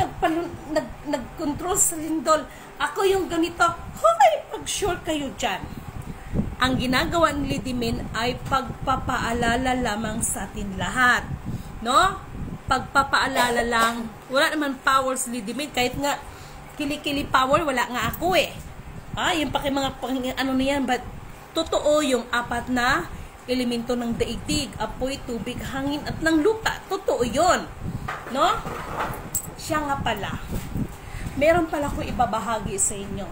Speaker 1: nag-control sa lindol. Ako yung ganito. Hoy, pag-sure kayo dyan. Ang ginagawa ni Lidimin ay pagpapaalala lamang sa atin lahat. No? Pagpapaalala lang. Wala naman power si Lidimin. Kahit nga kilikili power, wala nga ako yung mga ano na yan. But totoo yung 4 na elemento ng daigdig, apoy, tubig, hangin, at ng lupa. Totoo yun. No? Siya nga pala. Meron pala ko ibabahagi sa inyo.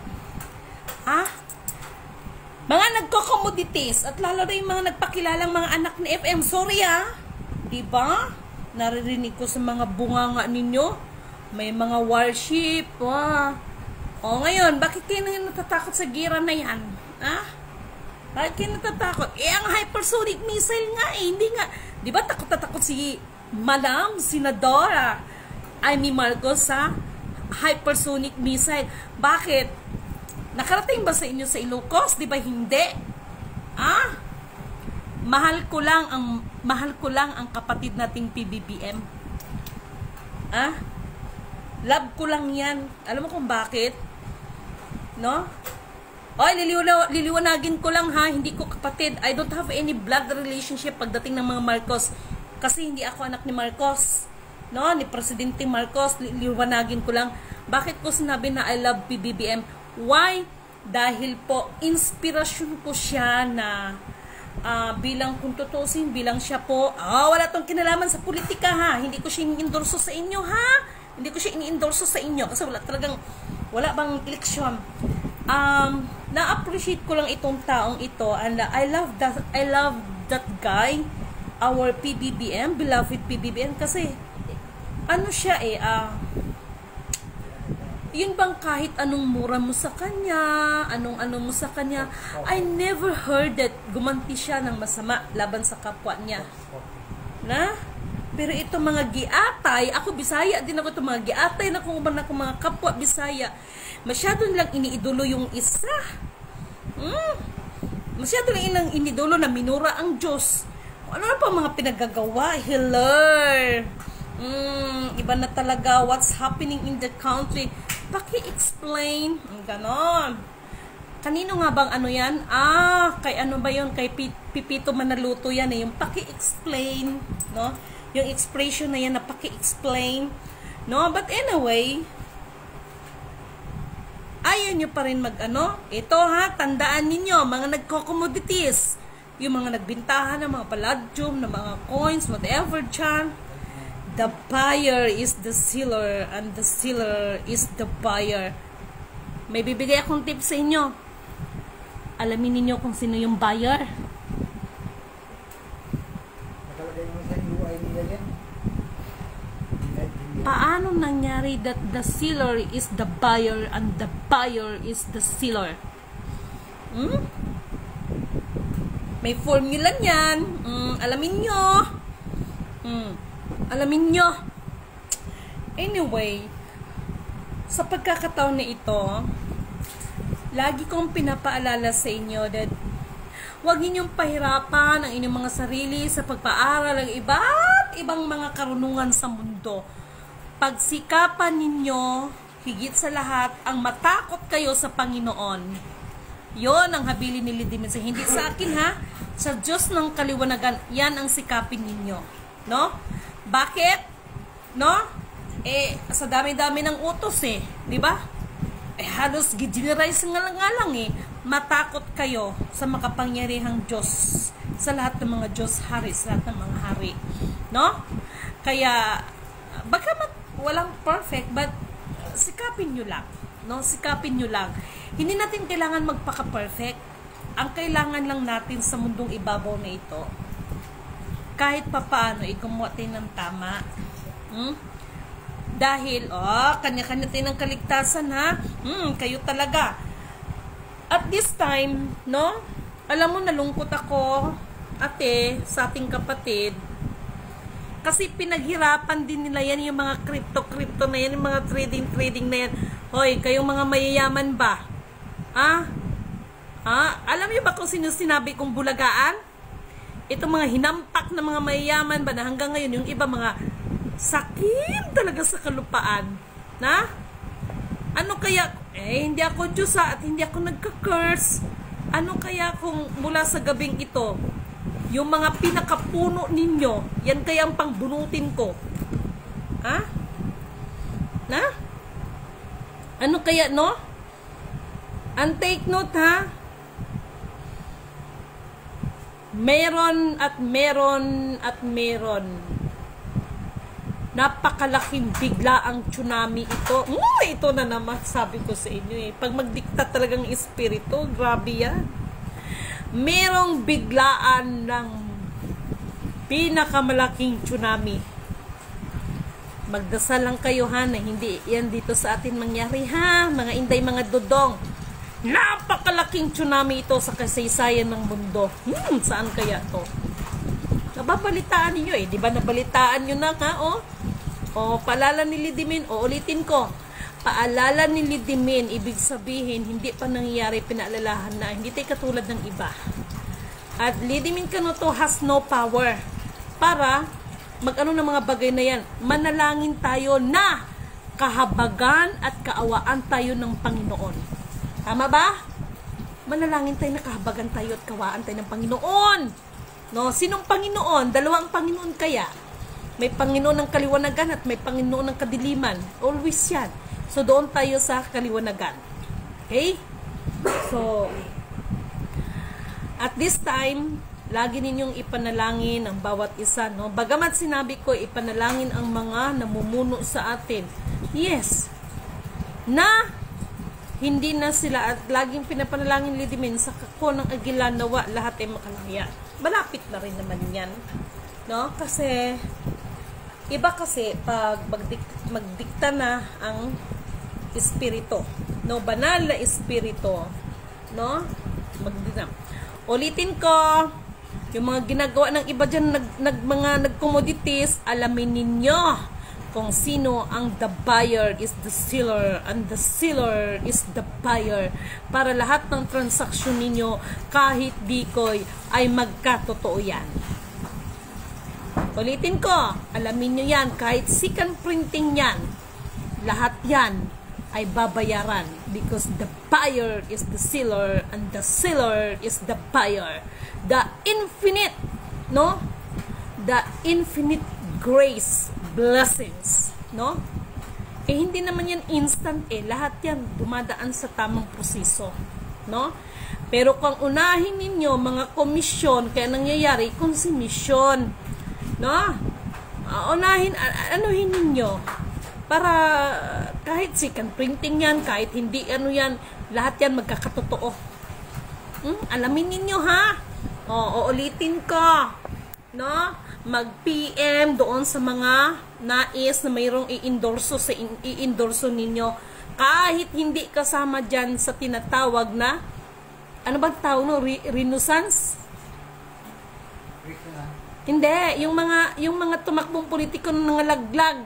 Speaker 1: Mga nagko-commodities, at lalo na yung mga nagpakilalang mga anak ni FM. Sorry diba? Naririnig ko sa mga bunganga ninyo. May mga warship. Ngayon, bakit kayo natatakot sa gira na yan? Bakit kayo natatakot? Ang hypersonic missile nga hindi nga. Di ba takot na takot si Madam Senadora Amy Marcos sa hypersonic missile? Bakit? Nakarating ba sa inyo sa Ilocos? Di ba hindi? Mahal ko lang ang kapatid nating PBBM. Love ko lang yan. Alam mo kung bakit? No? Liliwanagin ko lang hindi ko kapatid. I don't have any blood relationship pagdating ng mga Marcos. Kasi hindi ako anak ni Marcos. No? Ni Presidente Marcos. Liliwanagin ko lang. Bakit ko sinabi na I love PBBM? Why? Dahil po, inspirasyon ko siya na bilang kung tutusin, bilang siya po, wala tong kinalaman sa politika Hindi ko siya in-endorso sa inyo Hindi ko siya in-endorso sa inyo kasi wala bang eleksyon. Na-appreciate ko lang itong taong ito and I love that guy, our PBBM, beloved PBBM kasi ano siya Yun bang kahit anong mura mo sa kanya, anong ano mo sa kanya, I never heard that gumanti siya ng masama laban sa kapwa niya. Na? Pero ito mga giatay, ako Bisaya din ako, ito mga giatay na kung ako mga kapwa Bisaya, masyado nilang iniidolo yung isa. Masyado nilang iniidolo na minura ang Diyos. Ano na pa mga pinagagawa? Healer. Iba na talaga what's happening in the country. Paki-explain. Ganon. Kanino nga bang ano yan? Kay ano ba yun? Kay Pipito Manaluto yan eh. Yung paki-explain. No? Yung expression na yan na paki-explain. No? But anyway, ayaw nyo pa rin mag-ano. Ito ha, tandaan ninyo, mga nagko-commodities. Yung mga nagbintahan ng mga palladium, ng mga coins, whatever dyan. The buyer is the seller and the seller is the buyer. May bibigay akong tip sa inyo. Alamin ninyo kung sino yung buyer.
Speaker 2: Nakalagay mo sa UI nila yan.
Speaker 1: Paano nangyari that the seller is the buyer and the buyer is the seller? May formula niyan. Alamin nyo. Alamin nyo. Anyway, sa pagkakataon na ito, lagi kong pinapaalala sa inyo that huwag ninyong pahirapan ang inyong mga sarili sa pagpaaral ng iba't ibang mga karunungan sa mundo. Pagsikapan ninyo, higit sa lahat, ang matakot kayo sa Panginoon. Yon ang habilin ni Lidimense. Hindi sa akin ha, sa Diyos ng kaliwanagan, yan ang sikapin ninyo. No? Bakit? No? Sa dami-dami ng utos di ba? Halos generalize nga lang matakot kayo sa makapangyarihang Diyos, sa lahat ng mga Diyos hari, sa lahat ng mga hari. No? Kaya, baka walang perfect, but sikapin nyo lang. No? Sikapin nyo lang. Hindi natin kailangan magpaka-perfect. Ang kailangan lang natin sa mundong ibabaw na ito, kahit papaano, gumawa tayo ng tama. Dahil, kanya-kanya tayo ng kaligtasan, ha? Kayo talaga. At this time, no? Alam mo, nalungkot ako, ate, sa ating kapatid. Kasi pinaghirapan din nila yan, yung mga crypto na yan, yung mga trading na yan. Hoy, kayong mga mayayaman ba? Alam niyo ba kung sino sinabi kong bulagaan? Itong mga hinampak na mga mayayaman ba na hanggang ngayon, yung iba mga sakin talaga sa kalupaan. Na? Ano kaya, hindi ako Diyos at hindi ako nagka-curse. Ano kaya kung mula sa gabing ito, yung mga pinakapuno ninyo, yan kaya ang pangbunutin ko? Na? Ano kaya, no? And take note, ha? Meron at meron at meron. Napakalaking bigla ang tsunami ito. Ito na naman, sabi ko sa inyo Pag magdikta talagang espiritu, grabe yan. Merong biglaan ng pinakamalaking tsunami. Magdasal lang kayo ha, na hindi yan dito sa atin mangyari ha, mga inday, mga dodong. Napakalaking tsunami ito sa kasaysayan ng mundo. Saan kaya to? Nababalitaan ninyo di ba nabalitaan nyo na paalala ni Lidimin, ulitin ko. Paalala ni Lidimin, ibig sabihin, hindi pa nangyayari, pinaalalahan na, hindi tayo katulad ng iba. At Lidimin Canoto has no power para mag-ano ng mga bagay na yan. Manalangin tayo na kahabagan at kaawaan tayo ng Panginoon. Tama ba? Manalangin tayo na kahabagan tayo at kaawaan tayo ng Panginoon. No, sinong Panginoon? Dalawang Panginoon kaya. May Panginoon ng kaliwanagan at may Panginoon ng kadiliman. Always yan. So, doon tayo sa kaliwanagan. Okay? So, at this time, lagi ninyong ipanalangin ang bawat isa, no? Bagamat sinabi ko, ipanalangin ang mga namumuno sa atin. Yes. Na, hindi na sila, at laging pinapanalangin Lidimin sa kako ng Aguilar, nawa, lahat ay makalaya. Malapit na rin naman yan. No? Kasi, iba kasi, pag magdikta na ang espiritu, no, banal na espiritu, no, ulitin ko, yung mga ginagawa ng iba dyan, mga nag-commodities, alamin ninyo kung sino ang the buyer is the seller and the seller is the buyer, para lahat ng transaksyon ninyo kahit decoy ay magkatotoo yan. Ulitin ko, alamin nyo yan, kahit second printing yan, lahat yan ay babayaran because the buyer is the seller and the seller is the buyer. The infinite, no? The infinite grace, blessings, no? Eh, hindi naman yan instant lahat yan dumadaan sa tamang proseso, no? Pero kung unahin ninyo mga komisyon, kaya nangyayari konsumisyon, no? Unahin, anuhin ninyo para kahit second printing yan, kahit hindi yan, lahat yan magkakatotoo. Alamin ninyo, ha? Uulitin ko, no? Mag-PM doon sa mga nais na mayroong i-endorso ninyo, kahit hindi kasama dyan sa tinatawag na, ano bang tawag, no? Renaissance? Hindi, yung mga tumakbong politiko ng nangalaglag,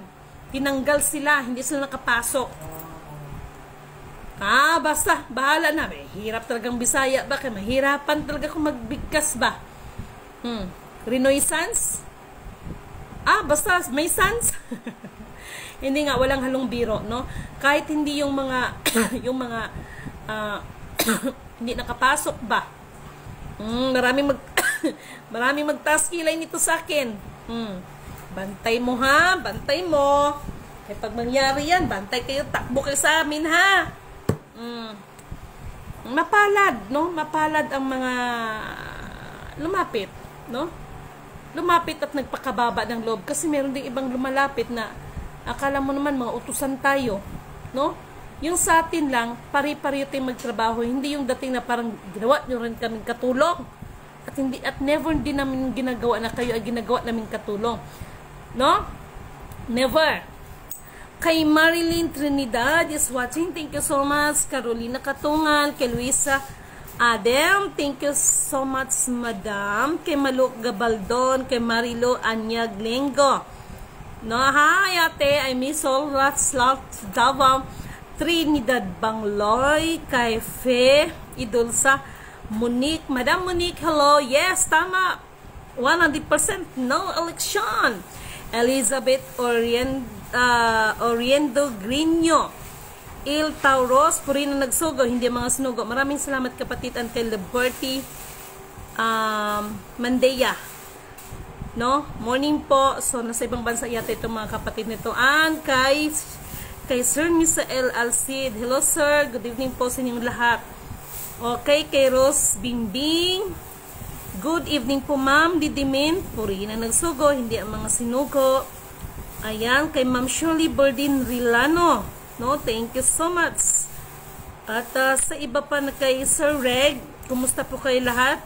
Speaker 1: tinanggal sila, hindi sila nakapasok. Basta, bahala na. Hirap talagang Bisaya ba? Kaya mahirapan talaga kung magbigkas ba? Renaissance? Basta may sans. Hindi nga, walang halong biro, no? Kahit hindi yung mga hindi nakapasok ba? Maraming magtaas kilay nito sa akin. Bantay mo, ha? Bantay mo. Kaya pag mangyari yan, bantay kayo, takbo kayo sa amin, ha? Mapalad, no? Mapalad ang mga lumapit, no? Lumapit at nagpakababa ng loob kasi meron ding ibang lumalapit na akala mo naman mga utusan tayo, no? Yung sa atin lang, pari-pari tayong magtrabaho, hindi yung dating na parang ginawa nyo rin kaming katulong at never din namin ginagawa na kayo ay ginagawa namin katulong, no? Never. Kay Marilyn Trinidad is watching, thank you so much. Carolina Katungan, kay Luisa Adem, thank you so much, madam. Kay Maluk Gabaldon, kay Marilo Anyag Lengo. No, hi ate, I miss all Ratslot Davao, Trinidad Bangloy, kay Fe Idulsa, Monique, Madam Monique, hello, yes, tama, 100% no election. Elizabeth Oriendo Grino, Il Tauros, puri na nagsugo, hindi mga sunugo. Maraming salamat kapatid, and kay Liberty Mandaya, no? Morning po. So, nasa ibang bansa yata itong mga kapatid nito. And kay Sir Misael Alcid, hello sir, good evening po sa inyong lahat. Okay, kay Rose Bingbing, good evening po ma'am. Didimin, puri na nagsugo, hindi ang mga sinugo. Ayan, kay Ma'am Shirley Berdin Rilano, no, thank you so much. At sa iba pa na kay Sir Reg, kumusta po kayo lahat?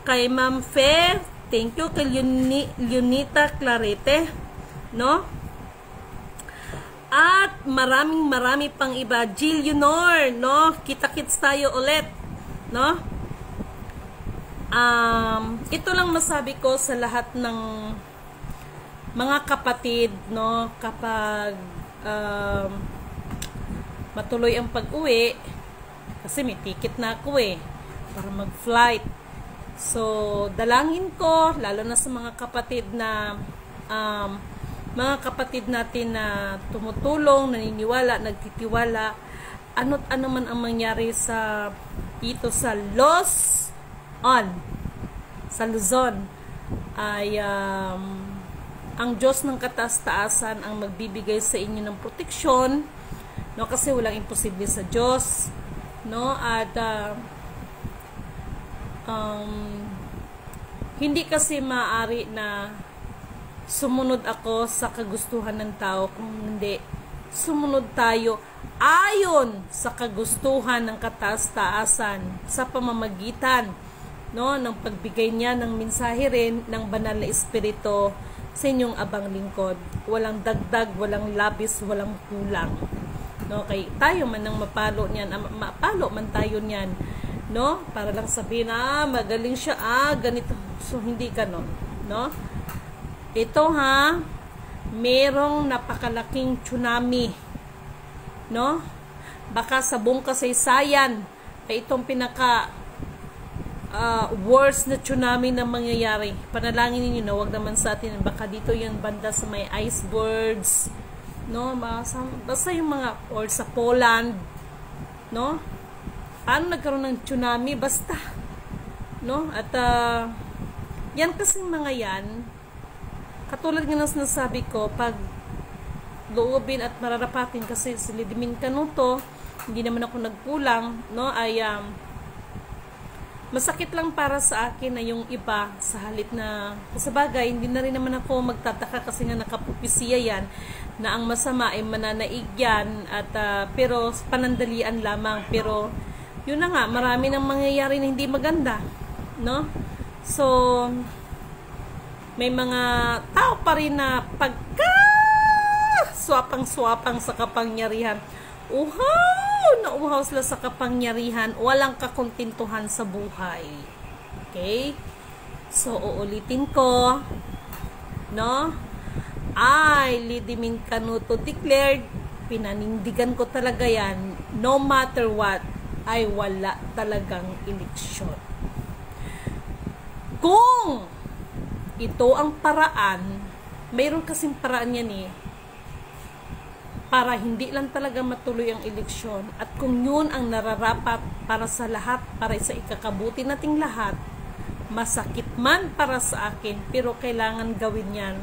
Speaker 1: Kay Ma'am Fe, thank you. Kay Leonita Clarete, no? At marami pang iba. Jill Yunor, no? Kita-kits tayo ulit, no? Ito lang masabi ko sa lahat ng mga kapatid, no? Kapag matuloy ang pag-uwi, kasi may ticket na ako para mag-flight. So, dalangin ko, lalo na sa mga kapatid natin na tumutulong, naniniwala, nagtitiwala, ano't ano man ang mangyari sa sa Luzon, ay ang Diyos ng kataas-taasan ang magbibigay sa inyo ng proteksyon, no, kasi walang imposible sa Diyos, no? At hindi kasi maaari na sumunod ako sa kagustuhan ng tao, kung hindi sumunod tayo ayon sa kagustuhan ng kataas-taasan sa pamamagitan, no, ng pagbigay niya ng mensahe rin ng banal na espiritu sa inyong abang lingkod. Walang dagdag, walang labis, walang kulang. No, kay tayo man nang mapalo niyan, mapalo man tayo niyan, no? Para lang sabihin magaling siya, ganito. So hindi ganon, no? Ito merong napakalaking tsunami, no? Baka sa buong kasaysayan ay itong pinaka worst na tsunami na mangyayari. Panalangin niyo na wag naman sa atin, baka dito yung banda sa may icebergs, no? Basta yung mga, or sa Poland, no? Paano nagkaroon ng tsunami? Basta, no? At yan kasing mga yan, katulad nga ng sinasabi ko, pag loobin at mararapatin, kasi silidimin ka to, hindi naman ako nagkulang, no? Ay masakit lang para sa akin na yung iba sa halip na, sa bagay, hindi na rin naman ako magtataka kasi nga nakapupisiya yan na ang masama ay mananaig yan, at pero panandalian lamang, pero yun na nga, marami nang mangyayari na hindi maganda, no? So may mga tao pa rin na pagka swapang-swapang sa kapangyarihan, nauuhaw sila sa kapangyarihan, walang kakontentuhan sa buhay. Okay? So, uulitin ko, no? I, Lydimin Canuto, declared, pinanindigan ko talaga yan, no matter what, ay wala talagang eleksyon. Kung ito ang paraan, mayroon kasing paraan yan para hindi lang talaga matuloy ang eleksyon, at kung yun ang nararapat para sa lahat, para sa ikakabuti nating lahat, masakit man para sa akin, pero kailangan gawin yan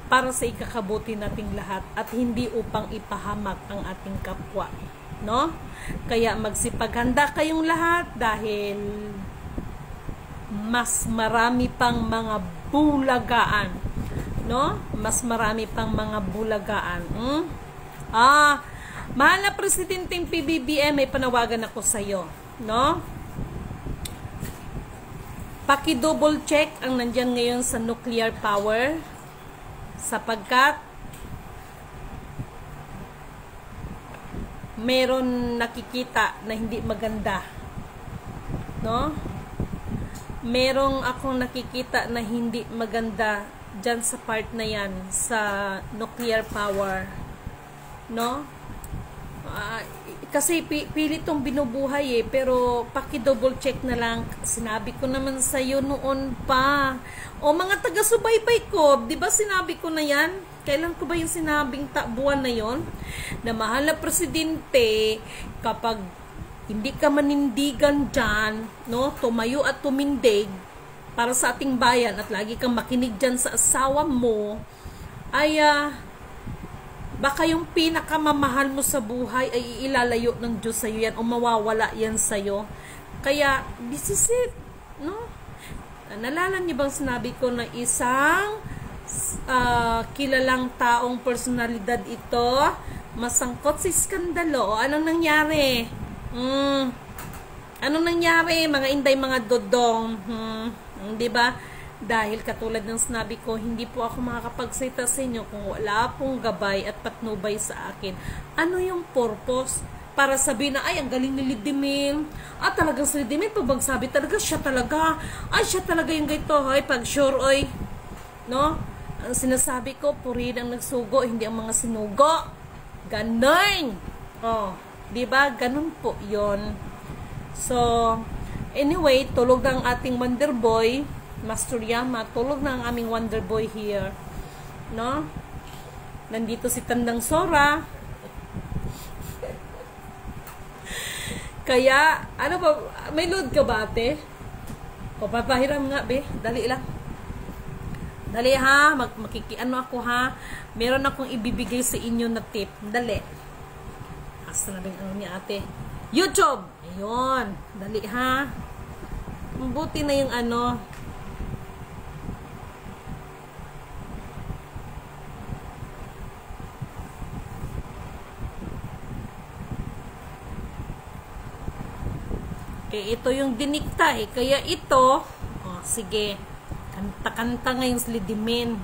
Speaker 1: para sa ikakabuti nating lahat, at hindi upang ipahamak ang ating kapwa, no? Kaya magsipaghanda kayong lahat, dahil mas marami pang mga bulagaan, no? Mas marami pang mga bulagaan. Mahal na Presidenteng PBBM, may panawagan ako sa iyo, no? Paki-double check ang nandiyan ngayon sa nuclear power, sapagkat meron nakikita na hindi maganda, no? Merong akong nakikita na hindi maganda dyan sa part na yan, sa nuclear power, no? Kasi pilit tong binubuhay pero paki-double check na lang. Sinabi ko naman sa iyo noon pa. O mga taga-subaybay ko, di ba sinabi ko na yan? Kailan ko ba yung sinabing buwan na yon? Na mahal na Presidente, kapag hindi ka manindigan dyan, no? Tumayo at tumindig para sa ating bayan, at lagi kang makinig dyan sa asawa mo, ay baka yung pinakamamahal mo sa buhay ay ilalayo ng Diyos sa'yo yan, o mawawala yan sa'yo. Kaya, this is it, no? Nalala niyo bang sinabi ko na isang kilalang taong personalidad ito, masangkot sa iskandalo? Anong nangyari? Anong nangyari, mga inday, mga dodong? Di ba? Dahil katulad ng sinabi ko, hindi po ako makakapagsalita sa inyo kung wala pong gabay at patnubay sa akin. Ano yung purpose? Para sabihin na, ay, ang galing ni Lidimil. Talagang si Lidimil, pag magsabi talaga, siya talaga. Siya talaga yung gaito, pag sure, no? Ang sinasabi ko, purihin ang nagsugo, hindi ang mga sinugo. Ganon. Di ba? Ganon po yon. So, anyway, tulog na ang ating Wonder Boy, Master Yama, tulog na ang aming Wonder Boy here, no? Nandito si Tandang Sora. Kaya, ano ba, may load ka ba, ate? O, papahiram nga, be. Dali lang. Dali, ha? Makikiano ako, ha? Meron akong ibibigay sa inyo na tip. Dali. Asa na rin ano ni ate? YouTube! Ayun. Dali, ha? Mabuti na yung ano. Ito yung dinikta Kaya ito, sige. Kanta-kanta ngayon si Lidimin.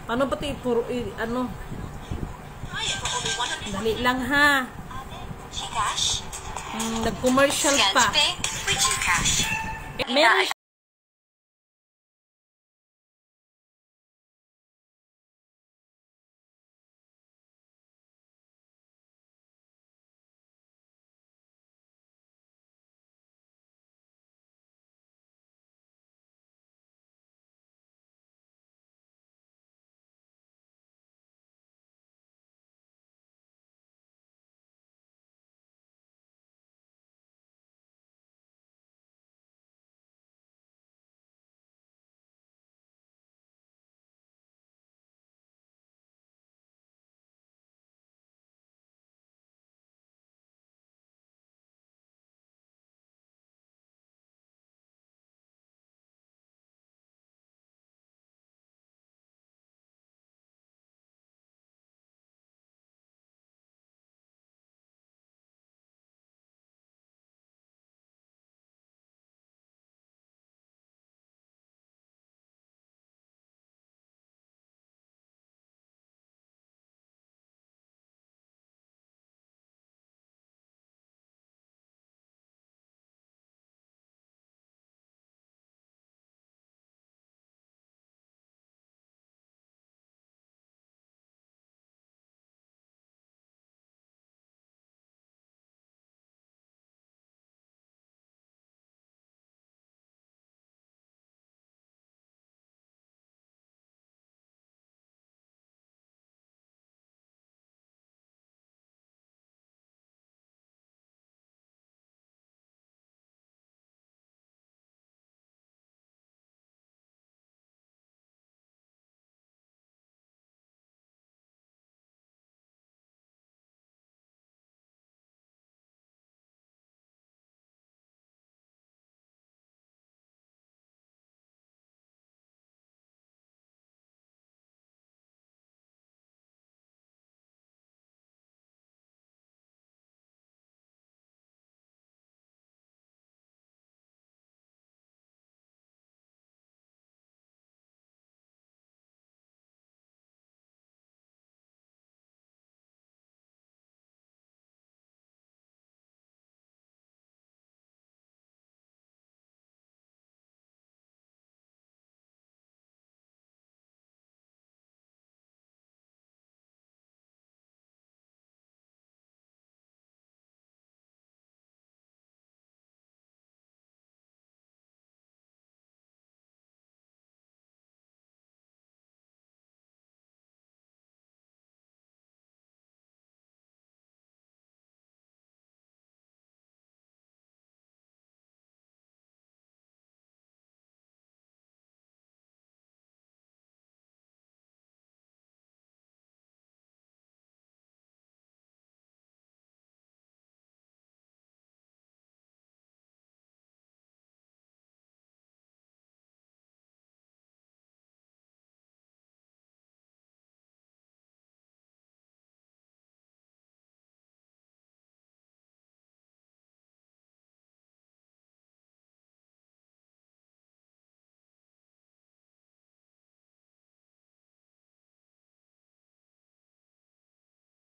Speaker 1: Paano ba ito? Ano? Dali lang ha.
Speaker 3: Gcash.
Speaker 1: Nag-commercial
Speaker 3: Scan
Speaker 1: pa.
Speaker 3: to pay with Gcash.
Speaker 1: Meron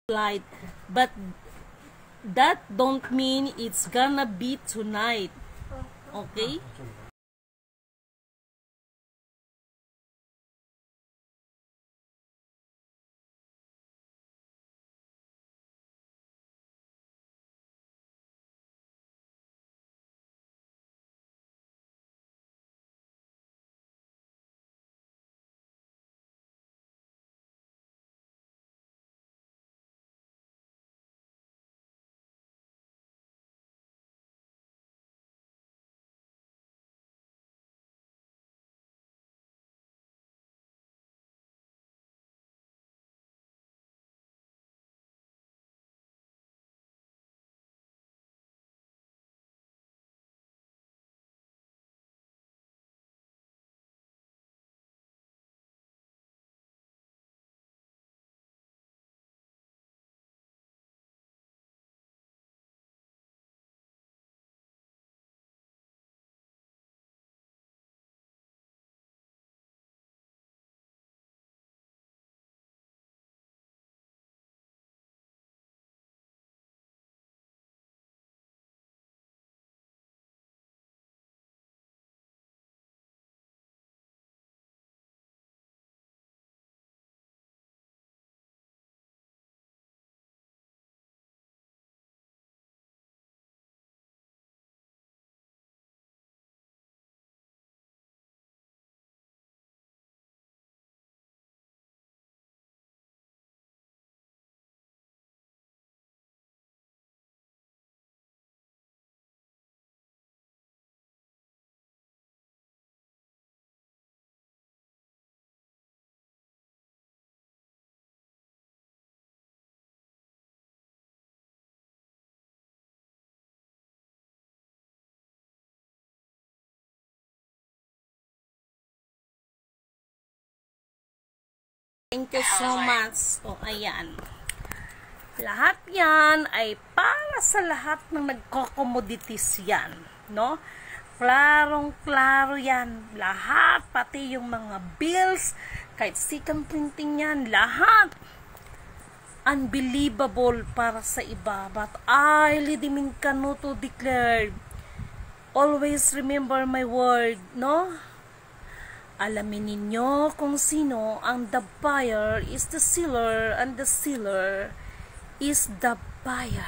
Speaker 1: flight, but that don't mean it's gonna be tonight. Okay? Thank you so much. O, ayan. Lahat yan ay para sa lahat ng nagko-commodities yan. No? Klarong-klaro yan. Lahat, pati yung mga bills, kahit second printing yan, lahat. Unbelievable para sa iba. But I, Lidimin Canuto, declared, always remember my word, no? Alamin ninyo kung sino ang the buyer is the seller and the seller is the buyer.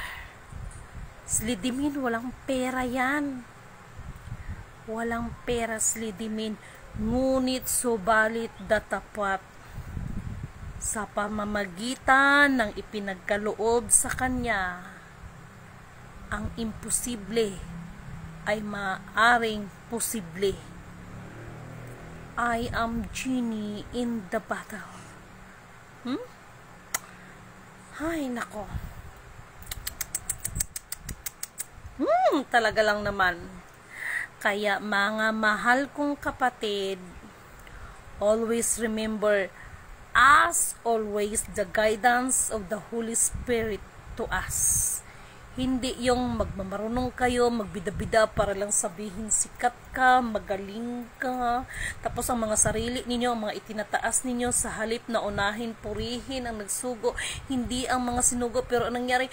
Speaker 1: Slidimin, walang pera yan. Walang pera, Slidimin. Ngunit subalit datapat sa pamamagitan ng ipinagkaloob sa kanya, ang imposible ay maaring posible. I am genie in the battle. Ay, nako. Talaga lang naman. Kaya mga mahal kong kapatid, always remember, as always, the guidance of the Holy Spirit to us. Hindi yung magmamarunong kayo, magbida-bida para lang sabihin sikat ka, magaling ka. Tapos ang mga sarili ninyo, ang mga itinataas ninyo sa halip na unahin, purihin ang nagsugo. Hindi ang mga sinugo, pero anong nangyari?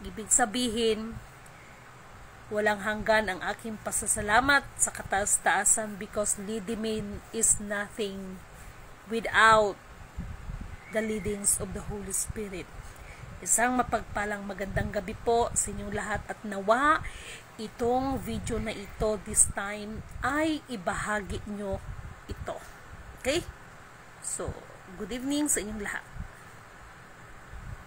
Speaker 1: Ibig sabihin, walang hanggan ang aking pasasalamat sa kataas-taasan because Lidimin is nothing without the leadings of the Holy Spirit. Isang mapagpalang magandang gabi po sa inyong lahat at nawa itong video na ito this time ay ibahagi nyo ito. Okay? So, good evening sa inyong lahat.